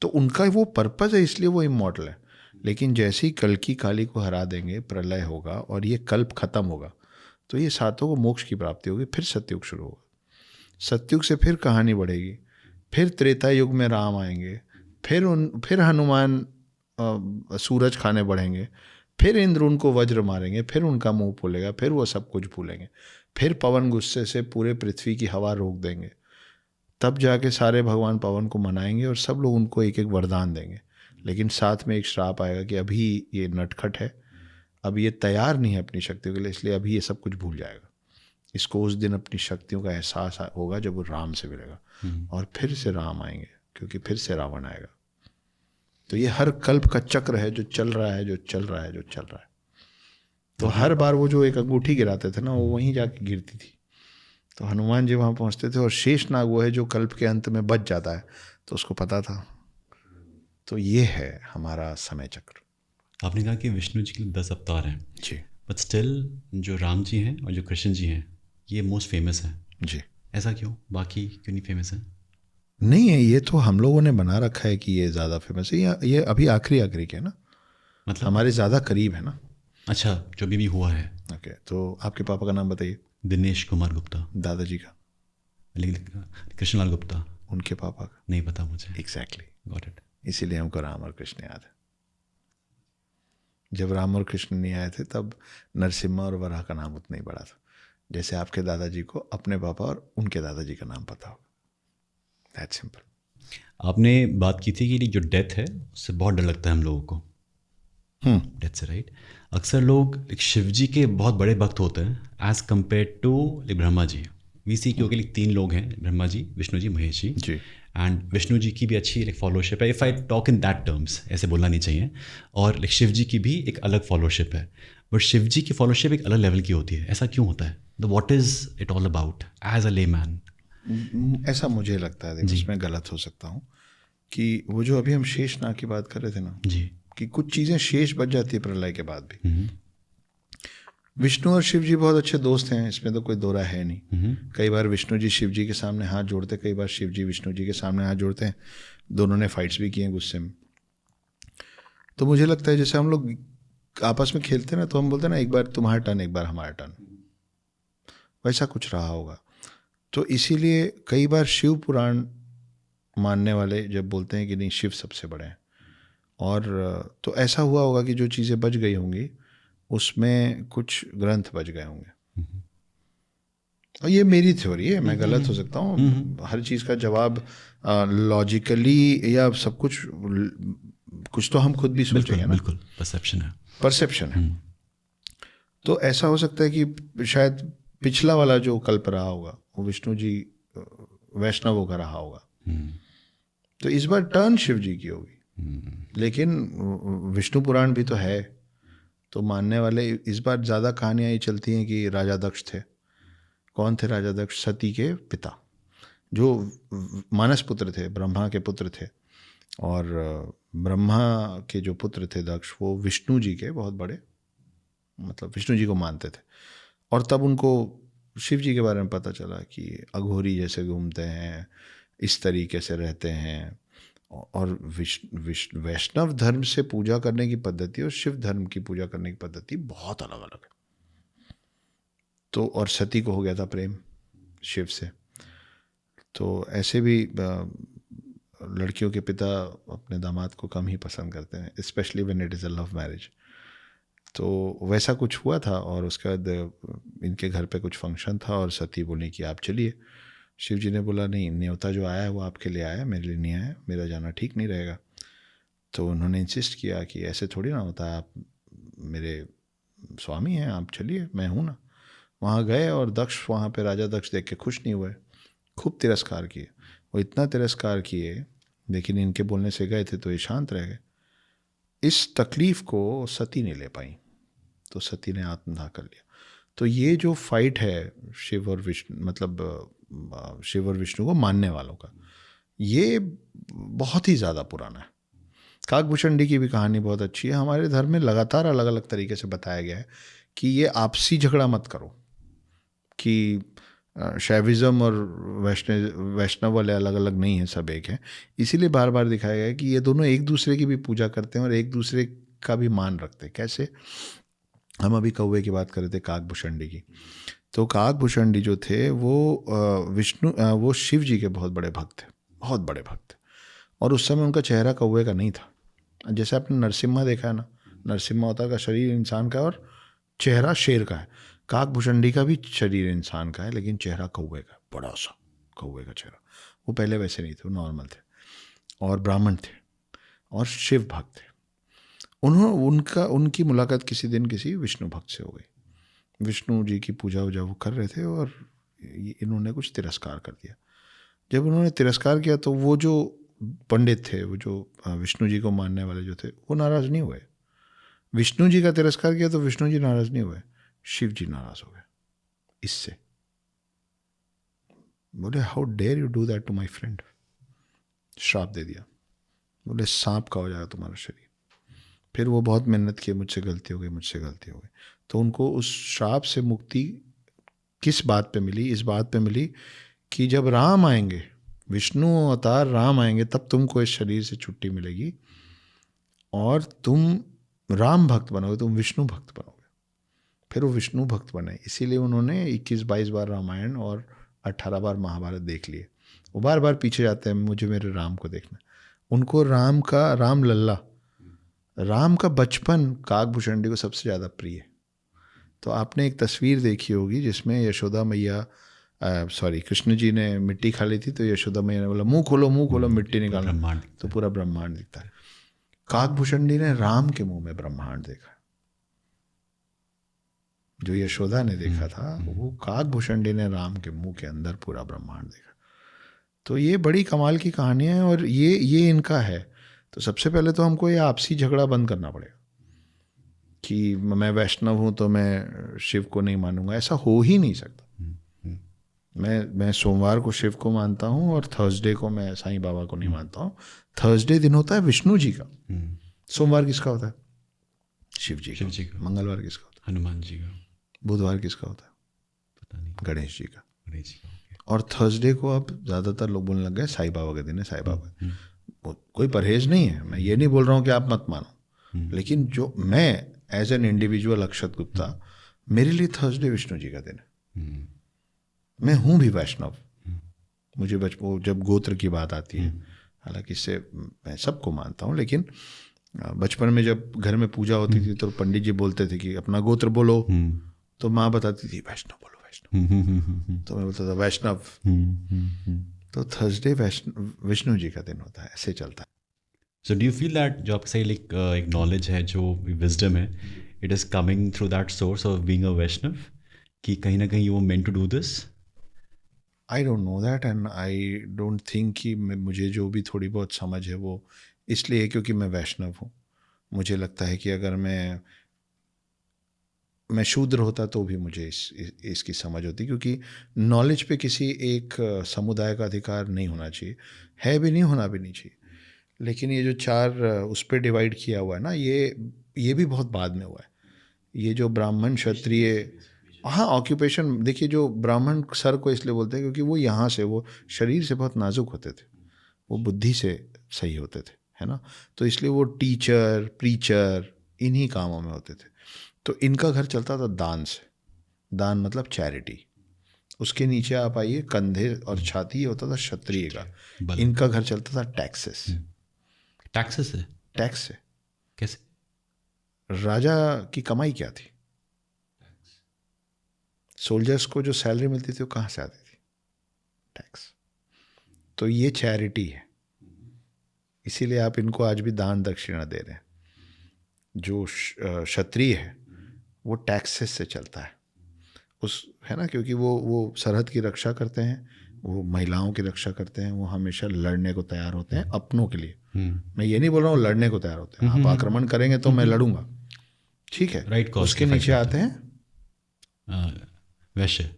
तो उनका वो पर्पज़ है, इसलिए वो इमॉर्टल है। लेकिन जैसे ही कल की काली को हरा देंगे, प्रलय होगा और ये कल्प खत्म होगा, तो ये सातों को मोक्ष की प्राप्ति होगी, फिर सतयुग शुरू होगा। सतयुग से फिर कहानी बढ़ेगी, फिर त्रेता युग में राम आएंगे, फिर हनुमान सूरज खाने बढ़ेंगे, फिर इंद्र उनको वज्र मारेंगे, फिर उनका मुंह फूलेगा, फिर वो सब कुछ भूलेंगे, फिर पवन गुस्से से पूरे पृथ्वी की हवा रोक देंगे, तब जाके सारे भगवान पवन को मनाएंगे और सब लोग उनको एक एक वरदान देंगे। लेकिन साथ में एक श्राप आएगा कि अभी ये नटखट है, अब ये तैयार नहीं है अपनी शक्तियों के लिए, इसलिए अभी ये सब कुछ भूल जाएगा। इसको उस दिन अपनी शक्तियों का एहसास होगा जब वो राम से मिलेगा, और फिर से राम आएंगे, क्योंकि फिर से रावण आएगा। तो ये हर कल्प का चक्र है जो चल रहा है, जो चल रहा है, जो चल रहा है। तो हर बार वो जो एक अंगूठी गिराते थे ना, वो वहीं जाके गिरती थी। तो हनुमान जी वहाँ पहुँचते थे, और शेषनाग वो है जो कल्प के अंत में बच जाता है, तो उसको पता था। तो ये है हमारा समय चक्र। आपने कहा कि विष्णु जी के 10 अवतार हैं जी बट स्टिल जो राम जी हैं और जो कृष्ण जी हैं ये मोस्ट फेमस हैं। जी। ऐसा क्यों? बाकी क्यों नहीं फेमस हैं? नहीं है, ये तो हम लोगों ने बना रखा है कि ये ज़्यादा फेमस है। ये अभी आखिरी के है ना, मतलब हमारे ज़्यादा करीब है ना। अच्छा, जो भी हुआ है। ओके, तो आपके पापा का नाम बताइए। दिनेश कुमार गुप्ता। दादाजी का? कृष्णलाल गुप्ता। उनके पापा का? नहीं पता मुझे। Exactly, got it. इसीलिए हमको राम और कृष्ण याद है। जब राम और कृष्ण नहीं आए थे तब नरसिम्हा और वराह का नाम उतना ही बड़ा था, जैसे आपके दादाजी को अपने पापा और उनके दादाजी का नाम पता होगा। That simple. आपने बात की थी कि जो डेथ है उससे बहुत डर लगता है हम लोगों को। डेथ से, राइट? अक्सर लोग शिव जी के बहुत बड़े भक्त होते हैं as compare to Brahma ji. We see क्योंकि 3 लोग हैं, ब्रह्मा जी, विष्णु जी, महेश जी। जी। एंड विष्णु जी की भी अच्छी फॉलोशिप है, if I talk in that terms, ऐसे बोलना नहीं चाहिए। और शिव जी की भी एक अलग फॉलोशिप है, बट शिव जी की फॉलोशिप एक अलग लेवल की होती है। ऐसा क्यों होता है? What is it all about as a layman? ऐसा मुझे लगता है, देखो इसमें गलत हो सकता हूँ, कि वो जो अभी हम शेषनाग की बात कर रहे थे ना, जी, कि कुछ चीज़ें शेष बच जाती है प्रलय के बाद भी। विष्णु और शिव जी बहुत अच्छे दोस्त हैं, इसमें तो कोई दो राय है नहीं। कई बार विष्णु जी शिव जी के सामने हाथ जोड़ते, कई बार शिव जी विष्णु जी के सामने हाथ जोड़ते हैं। दोनों ने फाइट्स भी किए हैं गुस्से में। तो मुझे लगता है जैसे हम लोग आपस में खेलते हैं ना, तो हम बोलते हैं ना, एक बार तुम्हारा टर्न, एक बार हमारा टर्न, वैसा कुछ रहा होगा। तो इसीलिए कई बार शिव पुराण मानने वाले जब बोलते हैं कि नहीं शिव सबसे बड़े हैं, और तो ऐसा हुआ होगा कि जो चीज़ें बच गई होंगी उसमें कुछ ग्रंथ बच गए होंगे। और ये मेरी थ्योरी है, मैं गलत हो सकता हूँ। हर चीज़ का जवाब लॉजिकली या सब कुछ तो हम खुद भी सोचेंगे ना। बिल्कुल, परसेप्शन है। परसेप्शन है। तो ऐसा हो सकता है कि शायद पिछला वाला जो कल्प रहा होगा वो विष्णु जी वैष्णवों का रहा होगा, तो इस बार टर्न शिव जी की होगी। लेकिन विष्णु पुराण भी तो है, तो मानने वाले इस बार ज़्यादा कहानियाँ ये चलती हैं कि राजा दक्ष थे। कौन थे राजा दक्ष? सती के पिता, जो मानस पुत्र थे, ब्रह्मा के पुत्र थे। और ब्रह्मा के जो पुत्र थे दक्ष, वो विष्णु जी के बहुत बड़े, मतलब विष्णु जी को मानते थे। और तब उनको शिव जी के बारे में पता चला कि अघोरी जैसे घूमते हैं, इस तरीके से रहते हैं। और वैष्णव धर्म से पूजा करने की पद्धति और शिव धर्म की पूजा करने की पद्धति बहुत अलग अलग है। तो और सती को हो गया था प्रेम शिव से। तो ऐसे भी लड़कियों के पिता अपने दामाद को कम ही पसंद करते हैं, specially when it is a love marriage. तो वैसा कुछ हुआ था, और उसके बाद इनके घर पे कुछ फंक्शन था और सती बोली कि आप चलिए। शिव जी ने बोला नहीं, न्योता जो आया है वो आपके लिए आया है, मेरे लिए नहीं आया, मेरा जाना ठीक नहीं रहेगा। तो उन्होंने इंसिस्ट किया कि ऐसे थोड़ी ना होता है, आप मेरे स्वामी हैं, आप चलिए, मैं हूँ ना। वहाँ गए और दक्ष, वहाँ पे राजा दक्ष देख के खुश नहीं हुए, खूब तिरस्कार किए। वो इतना तिरस्कार किए, लेकिन इनके बोलने से गए थे तो ये शांत रह गए। इस तकलीफ़ को सती नहीं ले पाई, तो सती ने आत्मदाह कर लिया। तो ये जो फाइट है शिव और विष्णु, मतलब शिव और विष्णु को मानने वालों का, ये बहुत ही ज़्यादा पुराना है। काकभूषणी की भी कहानी बहुत अच्छी है। हमारे धर्म में लगातार अलग अलग तरीके से बताया गया है कि ये आपसी झगड़ा मत करो, कि शैविज़म और वैष्णव वाले अलग अलग नहीं हैं, सब एक हैं। इसीलिए बार बार दिखाया गया है कि ये दोनों एक दूसरे की भी पूजा करते हैं और एक दूसरे का भी मान रखते हैं। कैसे? हम अभी कौवे की बात कर रहे थे, काकभूषणी की। तो काकभूषणी जो थे वो शिव जी के बहुत बड़े भक्त थे, बहुत बड़े भक्त थे। और उस समय उनका चेहरा कौवे का नहीं था। जैसे आपने नरसिम्हा देखा है ना, नरसिम्हा अवतार का शरीर इंसान का और चेहरा शेर का है। काकभूषणी का भी शरीर इंसान का है लेकिन चेहरा कौवे का, बड़ा सा कौवे का चेहरा। वो पहले वैसे नहीं थे, वो नॉर्मल थे और ब्राह्मण थे और शिव भक्त थे। उनकी मुलाकात किसी दिन किसी विष्णु भक्त से हो गई। विष्णु जी की पूजा वूजा वो कर रहे थे और इन्होंने कुछ तिरस्कार कर दिया। जब उन्होंने तिरस्कार किया तो वो जो पंडित थे, वो जो विष्णु जी को मानने वाले जो थे, वो नाराज़ नहीं हुए। विष्णु जी का तिरस्कार किया तो विष्णु जी नाराज़ नहीं हुए, शिव जी नाराज़ हो गए इससे। बोले how dare you do that to my friend. श्राप दे दिया। बोले सांप का हो जाएगा तुम्हारा शरीर। फिर वो बहुत मेहनत किए, मुझसे गलती हो गई। तो उनको उस श्राप से मुक्ति किस बात पे मिली? इस बात पे मिली कि जब राम आएंगे, विष्णु अवतार राम आएंगे, तब तुमको इस शरीर से छुट्टी मिलेगी और तुम राम भक्त बनोगे, तुम विष्णु भक्त बनोगे। फिर वो विष्णु भक्त बने। इसीलिए उन्होंने 21-22 बार रामायण और 18 बार महाभारत देख लिए। वो बार बार पीछे जाते हैं, मुझे मेरे राम को देखना। उनको राम लल्ला, राम का बचपन काकभूषणी को सबसे ज़्यादा प्रिय है। तो आपने एक तस्वीर देखी होगी जिसमें यशोदा मैया कृष्ण जी ने मिट्टी खा ली थी, तो यशोदा मैया ने बोला मुंह खोलो, मिट्टी निकालना, तो पूरा ब्रह्मांड दिखता है। काकभूषणी ने राम के मुंह में ब्रह्मांड देखा। जो यशोदा ने देखा था, वो काकभूषणी ने राम के मुंह के अंदर पूरा ब्रह्मांड देखा। तो ये बड़ी कमाल की कहानी है और ये इनका है। तो सबसे पहले तो हमको ये आपसी झगड़ा बंद करना पड़ेगा कि मैं वैष्णव हूँ तो मैं शिव को नहीं मानूंगा। ऐसा हो ही नहीं सकता। मैं सोमवार को शिव को मानता हूँ और थर्सडे को मैं साईं बाबा को नहीं मानता हूँ। थर्सडे दिन होता है विष्णु जी का, सोमवार किसका होता है? शिव जी का। मंगलवार किसका होता है? हनुमान जी का। बुधवार किसका होता है? पता नहीं। गणेश जी का। और थर्सडे को अब ज़्यादातर लोग बोलने लग गए साईं बाबा के दिन है, साईं बाबा। कोई परहेज नहीं है, मैं ये नहीं बोल रहा हूँ कि आप मत मानो, लेकिन जो मैं एज एन इंडिविजुअल अक्षत गुप्ता, मेरे लिए थर्सडे विष्णु जी का दिन है। मैं हूँ भी वैष्णव। मुझे जब गोत्र की बात आती है, हालांकि इससे मैं सबको मानता हूँ, लेकिन बचपन में जब घर में पूजा होती थी तो पंडित जी बोलते थे कि अपना गोत्र बोलो, तो माँ बताती थी वैष्णव बोलो, वैष्णव। तो मैं बोलता था वैष्णव। तो थर्सडे विष्णु जी का दिन होता है, ऐसे चलता है। So do you feel that जो आप सही एक नॉलेज है, जो विजडम है, it is coming through that source of being a Vaishnav, कि कहीं ना कहीं you were meant to do this? I don't know that and I don't think कि मुझे जो भी थोड़ी बहुत समझ है वो इसलिए क्योंकि मैं वैष्णव हूँ। मुझे लगता है कि अगर मैं शूद्र होता तो भी मुझे इसकी समझ होती, क्योंकि नॉलेज पे किसी एक समुदाय का अधिकार नहीं होना चाहिए, है भी नहीं, होना भी नहीं चाहिए। लेकिन ये जो 4 उस पर डिवाइड किया हुआ है ना, ये भी बहुत बाद में हुआ है। ये जो ब्राह्मण क्षत्रिय, हाँ ऑक्यूपेशन देखिए, जो ब्राह्मण सर को इसलिए बोलते हैं क्योंकि वो यहाँ से, वो शरीर से बहुत नाजुक होते थे, वो बुद्धि से सही होते थे, है ना। तो इसलिए वो टीचर, प्रीचर, इन्हीं कामों में होते थे। तो इनका घर चलता था दान से। दान मतलब चैरिटी। उसके नीचे आप आइए, कंधे और छाती, ये होता था क्षत्रिय का। इनका घर चलता था टैक्सेस। टैक्सेस से? टैक्स से। कैसे? राजा की कमाई क्या थी? सोल्जर्स को जो सैलरी मिलती थी वो कहाँ से आती थी? टैक्स। तो ये चैरिटी है, इसीलिए आप इनको आज भी दान दक्षिणा दे रहे हैं। जो क्षत्रिय है वो टैक्सेस से चलता है, है ना, क्योंकि वो सरहद की रक्षा करते हैं, वो महिलाओं की रक्षा करते हैं, वो हमेशा लड़ने को तैयार होते हैं अपनों के लिए। मैं ये नहीं बोल रहा हूँ लड़ने को तैयार होते हैं, आप आक्रमण करेंगे तो मैं लड़ूंगा, ठीक है, राइट। उसके नीचे आते हैं वैश्य।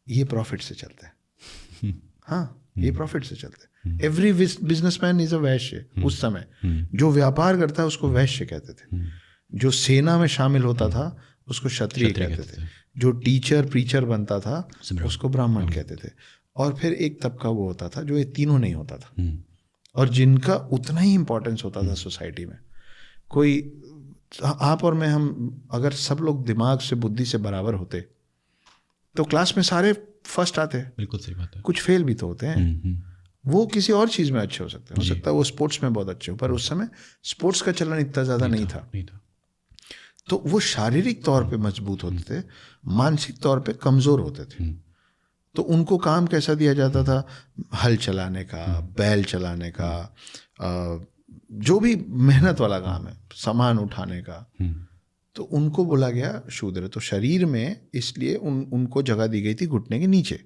ये प्रॉफिट से चलते हैं। हाँ, ये प्रॉफिट से चलते हैं। एवरी बिजनेसमैन इज अ वैश्य। उस समय जो व्यापार करता है उसको वैश्य कहते थे। जो सेना में शामिल होता था उसको क्षत्रिय क्षत्रिय कहते कहते थे। जो टीचर प्रीचर बनता था ब्राह्मण। उसको ब्राह्मण कहते थे। और फिर एक तबका वो होता था जो ये तीनों नहीं होता था, हम्म, और जिनका उतना ही इम्पोर्टेंस होता था सोसाइटी में। कोई आप और मैं, हम अगर सब लोग दिमाग से बुद्धि से बराबर होते तो क्लास में सारे फर्स्ट आते। बिल्कुल सही बात है। कुछ फेल भी तो होते हैं, वो किसी और चीज़ में अच्छे हो सकते हैं, हो जी। सकता है वो स्पोर्ट्स में बहुत अच्छे हो, पर उस समय स्पोर्ट्स का चलन इतना ज़्यादा नहीं था। नहीं था। तो वो शारीरिक तौर पे मजबूत होते थे, मानसिक तौर पे कमज़ोर होते थे। तो उनको काम कैसा दिया जाता था? हल चलाने का, बैल चलाने का, जो भी मेहनत वाला काम है, सामान उठाने का, तो उनको बोला गया शूद्र। तो शरीर में इसलिए उनको जगह दी गई थी घुटने के नीचे।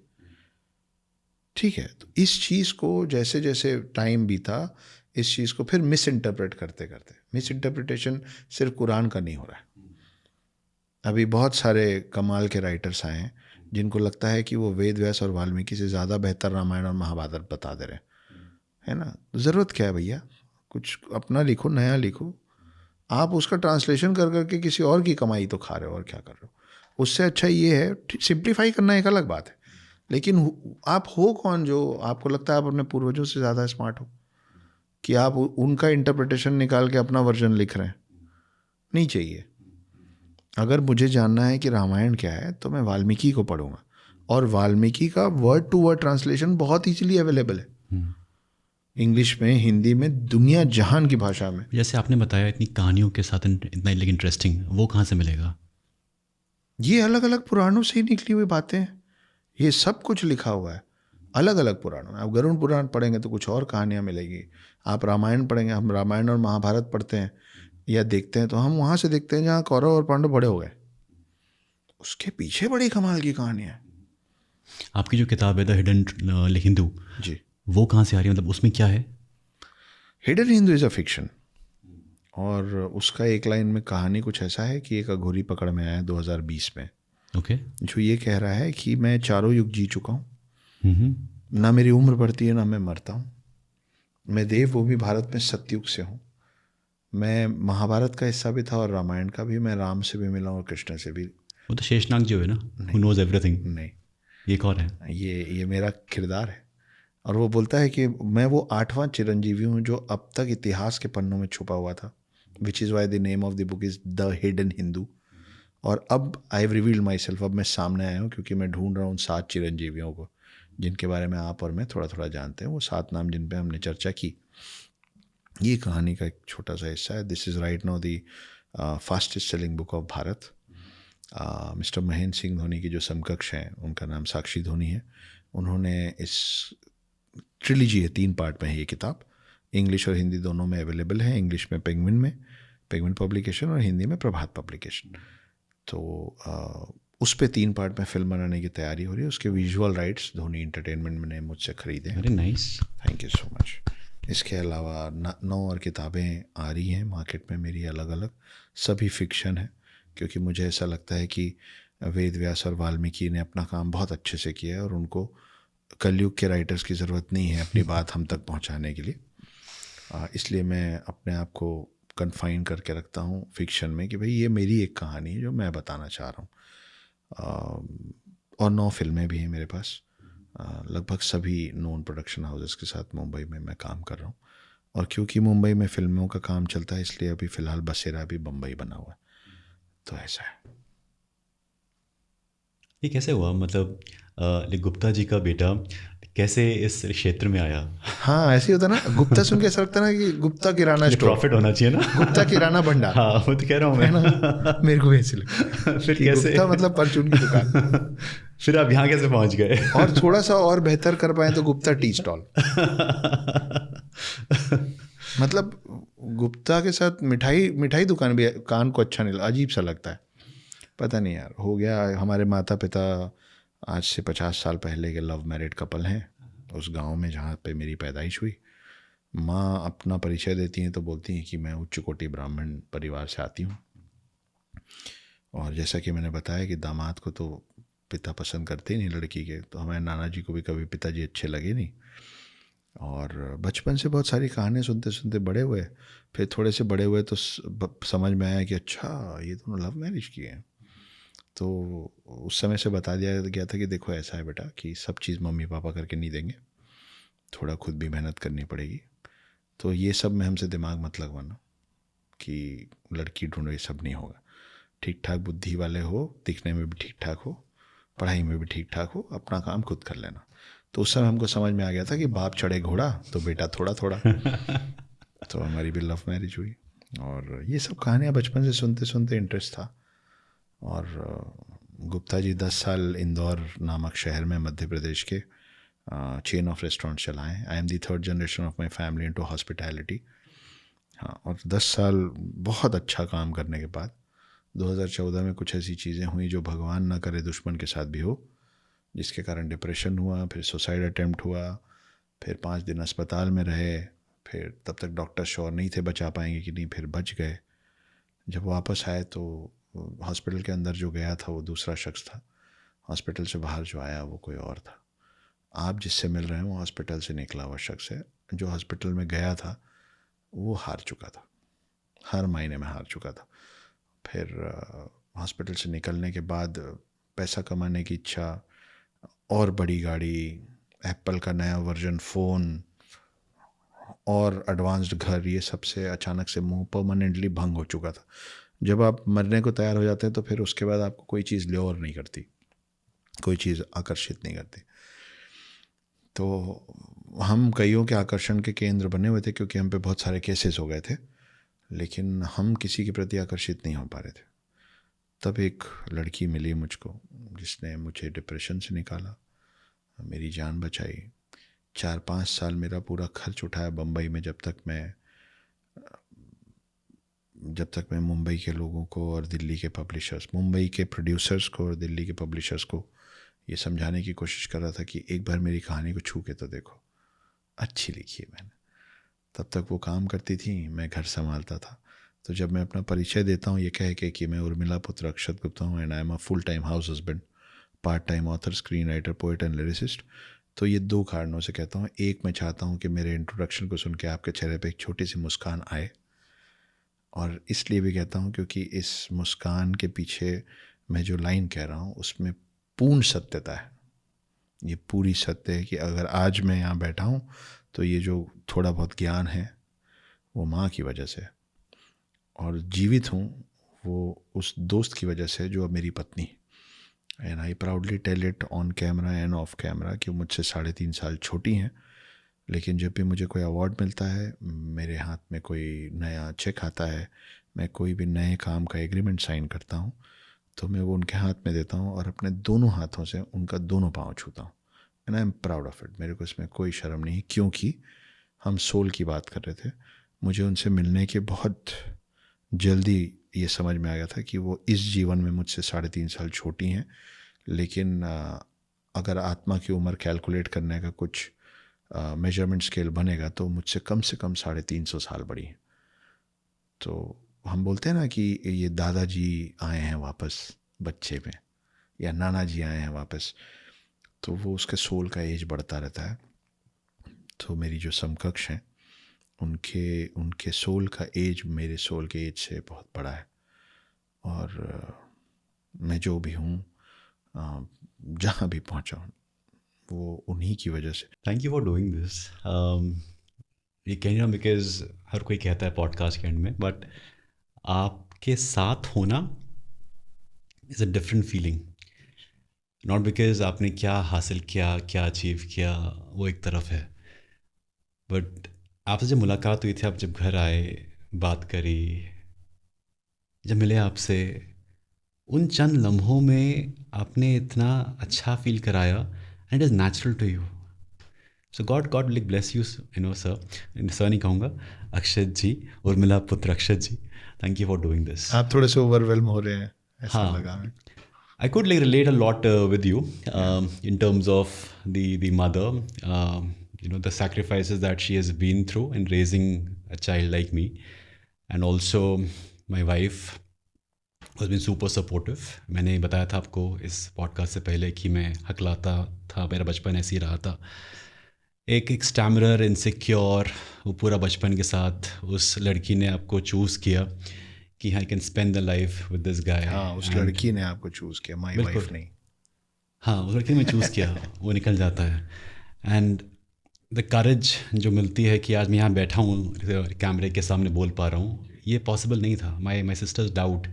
ठीक है, तो इस चीज़ को जैसे जैसे टाइम बीता, इस चीज़ को फिर मिस इंटरप्रेट करते करते, मिस इंटरप्रिटेशन सिर्फ कुरान का नहीं हो रहा है। अभी बहुत सारे कमाल के राइटर्स आए हैं जिनको लगता है कि वो वेद व्यास और वाल्मीकि से ज़्यादा बेहतर रामायण और महाभारत बता दे रहे हैं, है ना? ज़रूरत क्या है भैया? कुछ अपना लिखो, नया लिखो। आप उसका ट्रांसलेशन कर करके किसी और की कमाई तो खा रहे हो, और क्या कर रहे हो? उससे अच्छा ये है, सिंप्लीफाई करना एक अलग बात है, लेकिन आप हो कौन जो आपको लगता है आप अपने पूर्वजों से ज़्यादा स्मार्ट हो कि आप उनका इंटरप्रिटेशन निकाल के अपना वर्जन लिख रहे हैं? नहीं चाहिए। अगर मुझे जानना है कि रामायण क्या है तो मैं वाल्मीकि को पढ़ूंगा, और वाल्मीकि का वर्ड टू वर्ड ट्रांसलेशन बहुत ईजिली अवेलेबल है, इंग्लिश में, हिंदी में, दुनिया जहान की भाषा में। जैसे आपने बताया इतनी कहानियों के साथ इतना लेकिन इंटरेस्टिंग, वो कहाँ से मिलेगा? ये अलग अलग पुराणों से ही निकली हुई बातें हैं, ये सब कुछ लिखा हुआ है अलग अलग पुराणों में। आप गरुड़ पुराण पढ़ेंगे तो कुछ और कहानियाँ मिलेगी, आप रामायण पढ़ेंगे, हम रामायण और महाभारत पढ़ते हैं या देखते हैं तो हम वहाँ से देखते हैं जहाँ कौरव और पांडव बड़े हो गए, उसके पीछे बड़ी कमाल की कहानियाँ हैं। आपकी जो किताब है द हिडन हिंदू, जी, वो कहाँ से आ रही है? मतलब उसमें क्या है? Hidden Hindu is a fiction, और उसका एक लाइन में कहानी कुछ ऐसा है कि एक अघोरी पकड़ में आया 2020 में, ओके। जो ये कह रहा है कि मैं चारों युग जी चुका हूँ, ना मेरी उम्र बढ़ती है ना मैं मरता हूँ, मैं देवभूमि भारत में सतयुग से हूँ, मैं महाभारत का हिस्सा भी था और रामायण का भी, मैं राम से भी मिला हूँ और कृष्ण से भी। वो तो शेषनाग जो है ना, हु नोज एवरीथिंग। नहीं, ये कौन है? ये मेरा किरदार है। और वो बोलता है कि मैं वो 8वां चिरंजीवी हूँ जो अब तक इतिहास के पन्नों में छुपा हुआ था, which is why the name of the book is the hidden Hindu. और अब I have revealed my self, अब मैं सामने आया हूँ क्योंकि मैं ढूंढ रहा हूँ 7 चिरंजीवियों को जिनके बारे में आप और मैं थोड़ा थोड़ा जानते हैं, वो 7 नाम जिन पे हमने चर्चा की। ये कहानी का एक छोटा सा हिस्सा है। This is right now the fastest selling book of Bharat. Mister Mahendra Singh Dhoni की जो समकक्ष हैं, उनका नाम साक्षी धोनी है, उन्होंने इस ट्रिलॉजी है, 3 पार्ट में है ये किताब, इंग्लिश और हिंदी दोनों में अवेलेबल है। इंग्लिश में पेंगुइन पब्लिकेशन और हिंदी में प्रभात पब्लिकेशन। तो उस पे 3 पार्ट में फिल्म बनाने की तैयारी हो रही है। उसके विजुअल राइट्स धोनी एंटरटेनमेंट ने मुझसे खरीदे हैं। अरे nice. Thank you so much. इसके अलावा 9 और किताबें आ रही हैं मार्केट में मेरी, अलग अलग, सभी फिक्शन है, क्योंकि मुझे ऐसा लगता है कि वेद व्यास और वाल्मीकि ने अपना काम बहुत अच्छे से किया है और उनको कलयुग के राइटर्स की ज़रूरत नहीं है अपनी बात हम तक पहुंचाने के लिए। इसलिए मैं अपने आप को कन्फाइन करके रखता हूँ फिक्शन में कि भाई ये मेरी एक कहानी है जो मैं बताना चाह रहा हूँ। और 9 फिल्में भी हैं मेरे पास, लगभग सभी नॉन प्रोडक्शन हाउसेस के साथ मुंबई में मैं काम कर रहा हूँ। और क्योंकि मुंबई में फिल्मों का काम चलता है इसलिए अभी फ़िलहाल बसेरा भी बम्बई बना हुआ है, तो ऐसा है। ये कैसे हुआ? मतलब गुप्ता जी का बेटा कैसे इस क्षेत्र में आया? हाँ, ऐसे ही होता ना, गुप्ता सुन के ऐसा लगता ना कि गुप्ता किराना स्टोर, प्रॉफिट होना चाहिए ना, गुप्ता किराना भंडार। हाँ वो तो कह रहा हूँ मैं ना, मेरे को भी ऐसे लगता फिर कि कैसे? गुप्ता मतलब परचून की दुकान। फिर आप यहाँ कैसे पहुँच गए? और थोड़ा सा और बेहतर कर पाए तो गुप्ता टी स्टॉल। मतलब गुप्ता के साथ मिठाई दुकान भी कान को अच्छा नहीं लगा, अजीब सा लगता है, पता नहीं यार, हो गया। हमारे माता पिता आज से 50 साल पहले के लव मैरिड कपल हैं उस गांव में जहाँ पे मेरी पैदाइश हुई। माँ अपना परिचय देती हैं तो बोलती हैं कि मैं उच्च कोटि ब्राह्मण परिवार से आती हूँ, और जैसा कि मैंने बताया कि दामाद को तो पिता पसंद करते ही नहीं लड़की के, तो हमारे नाना जी को भी कभी पिताजी अच्छे लगे नहीं। और बचपन से बहुत सारी कहानियाँ सुनते सुनते बड़े हुए। फिर थोड़े से बड़े हुए तो समझ में आया कि अच्छा ये दोनों लव मैरिज किए हैं। तो उस समय से बता दिया गया था कि देखो ऐसा है बेटा कि सब चीज़ मम्मी पापा करके नहीं देंगे, थोड़ा खुद भी मेहनत करनी पड़ेगी। तो ये सब में हमसे दिमाग मत लगवाना कि लड़की ढूंढो, ये सब नहीं होगा। ठीक ठाक बुद्धि वाले हो, दिखने में भी ठीक ठाक हो, पढ़ाई में भी ठीक ठाक हो, अपना काम खुद कर लेना। तो उस समय हमको समझ में आ गया था कि बाप चढ़े घोड़ा तो बेटा थोड़ा थोड़ा। तो हमारी भी लव मैरिज हुई। और ये सब कहानियाँ बचपन से सुनते सुनते इंटरेस्ट था। और गुप्ता जी 10 साल इंदौर नामक शहर में मध्य प्रदेश के चेन ऑफ रेस्टोरेंट चलाएँ। I am the 3rd generation of my family into hospitality. हाँ, और 10 साल बहुत अच्छा काम करने के बाद 2014 में कुछ ऐसी चीज़ें हुई जो भगवान ना करे दुश्मन के साथ भी हो, जिसके कारण डिप्रेशन हुआ, फिर सुसाइड अटेम्प्ट हुआ, फिर 5 दिन अस्पताल में रहे, फिर तब तक डॉक्टर श्योर नहीं थे बचा पाएंगे कि नहीं, फिर बच गए। जब वापस आए तो हॉस्पिटल के अंदर जो गया था वो दूसरा शख्स था, हॉस्पिटल से बाहर जो आया वो कोई और था। आप जिससे मिल रहे हैं वो हॉस्पिटल से निकला हुआ शख्स है। जो हॉस्पिटल में गया था वो हार चुका था, हर महीने में हार चुका था। फिर हॉस्पिटल से निकलने के बाद पैसा कमाने की इच्छा, और बड़ी गाड़ी, एप्पल का नया वर्जन फ़ोन और एडवांस्ड घर, ये सबसे अचानक से मुँह परमानेंटली भंग हो चुका था। जब आप मरने को तैयार हो जाते हैं तो फिर उसके बाद आपको कोई चीज़ ल्योर नहीं करती, कोई चीज़ आकर्षित नहीं करती। तो हम कईयों के आकर्षण के केंद्र बने हुए थे क्योंकि हम पे बहुत सारे केसेस हो गए थे, लेकिन हम किसी के प्रति आकर्षित नहीं हो पा रहे थे। तब एक लड़की मिली मुझको जिसने मुझे डिप्रेशन से निकाला, मेरी जान बचाई। 4-5 साल मेरा पूरा खर्च उठाया बम्बई में, जब तक मैं मुंबई के लोगों को और दिल्ली के पब्लिशर्स, मुंबई के प्रोड्यूसर्स को और दिल्ली के पब्लिशर्स को ये समझाने की कोशिश कर रहा था कि एक बार मेरी कहानी को छू के तो देखो, अच्छी लिखी है मैंने। तब तक वो काम करती थी, मैं घर संभालता था। तो जब मैं अपना परिचय देता हूँ ये कह के कि मैं उर्मिला पुत्र अक्षत गुप्ता हूँ and I am a full time house husband, part time author, screen writer, poet and lyricist, तो ये 2 कारणों से कहता हूँ। एक, मैं चाहता हूँ कि मेरे इंट्रोडक्शन को सुन के आपके चेहरे पे एक छोटी सी मुस्कान आए, और इसलिए भी कहता हूँ क्योंकि इस मुस्कान के पीछे मैं जो लाइन कह रहा हूँ उसमें पूर्ण सत्यता है। ये पूरी सत्य है कि अगर आज मैं यहाँ बैठा हूँ तो ये जो थोड़ा बहुत ज्ञान है वो माँ की वजह से, और जीवित हूँ वो उस दोस्त की वजह से जो अब मेरी पत्नी है। And I proudly tell it on camera and off camera कि मुझसे 3.5 साल छोटी हैं, लेकिन जब भी मुझे कोई अवार्ड मिलता है, मेरे हाथ में कोई नया चेक आता है, मैं कोई भी नए काम का एग्रीमेंट साइन करता हूँ, तो मैं वो उनके हाथ में देता हूँ और अपने दोनों हाथों से उनका दोनों पाँव छूता हूँ। And I am proud of it. मेरे को इसमें कोई शर्म नहीं, क्योंकि हम सोल की बात कर रहे थे। मुझे उनसे मिलने के बहुत जल्दी ये समझ में आ गया था कि वो इस जीवन में मुझसे 3.5 साल छोटी हैं, लेकिन अगर आत्मा की उम्र कैलकुलेट करने का कुछ मेजरमेंट स्केल बनेगा तो मुझसे कम से कम 350 साल बड़ी हैं। तो हम बोलते हैं ना कि ये दादाजी आए हैं वापस बच्चे में, या नाना जी आए हैं वापस, तो वो उसके सोल का एज बढ़ता रहता है। तो मेरी जो समकक्ष हैं उनके सोल का एज मेरे सोल के एज से बहुत बड़ा है, और मैं जो भी हूँ, जहाँ भी पहुँचा हूँ, वो उन्हीं की वजह से। Thank you for doing this. ये कह रहा हूँ बिकॉज हर कोई कहता है पॉडकास्ट के एंड में, बट आपके साथ होना is a different feeling. Not because आपने क्या हासिल किया, क्या अचीव किया, वो एक तरफ है, बट आपसे जब मुलाकात हुई थी, आप जब घर आए, बात करी, जब मिले आपसे, उन चंद लम्हों में आपने इतना अच्छा फील कराया, and it is natural to you. So God like bless you, you know sir नहीं कहूँगा, अक्षत जी, उर्मिला पुत्र Akshat ji, thank you for doing this. आप थोड़े से ओवरवेल्म हो रहे हैं, ऐसा हाँ, लगा हमें। I could like relate a lot with you in terms of the mother, you know, the sacrifices that she has been through in raising a child like me, and also my wife has been super supportive. मैंने बताया था आपको इस podcast से पहले कि मैं हकलाता था, मेरा बचपन ऐसे ही रहा था, एक स्टैमरर, इनसिक्योर, वो पूरा बचपन के साथ उस लड़की ने आपको चूज़ किया कि I can spend the life with this guy. हाँ, उस लड़की ने आपको चूज़ किया, माई वाइफ नहीं। हाँ, उस लड़की ने मैं चूज़ किया, वो निकल जाता है। एंड द करेज जो मिलती है कि आज मैं यहाँ बैठा हूँ कैमरे के सामने बोल पा रहा हूँ, ये पॉसिबल नहीं था। My sisters doubt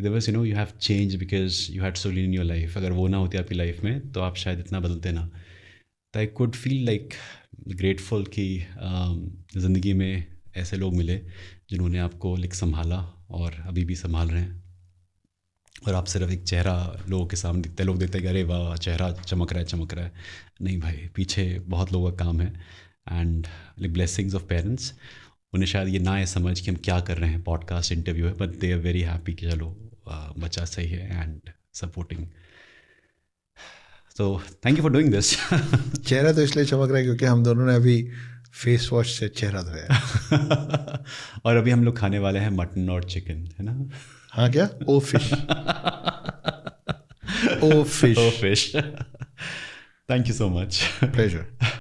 there was you have change because you had सोलिन इन योर लाइफ। अगर वो ना होती आपकी लाइफ में तो आप शायद इतना बदलते ना। तो I could feel like grateful कि ज़िंदगी में ऐसे लोग मिले जिन्होंने आपको लाइक संभाला और अभी भी संभाल रहे हैं। और आप सिर्फ एक चेहरा लोगों के सामने दिखते, लोग देखते हैं कि अरे वाह चेहरा चमक रहा है। नहीं भाई, पीछे बहुत लोगों का काम है। And like blessings of parents, उन्हें शायद ये ना है समझ कि हम क्या कर रहे हैं, पॉडकास्ट इंटरव्यू है, but they are very happy कि चलो बच्चा सही है एंड सपोर्टिंग। तो thank you for doing this. चेहरा तो इसलिए चमक रहा है क्योंकि हम दोनों ने अभी फेस वॉश से चेहरा धोया। और अभी हम लोग खाने वाले हैं मटन और चिकन, है ना? हाँ, क्या? Oh fish. Oh fish. Oh, fish. Thank you so much. Pleasure.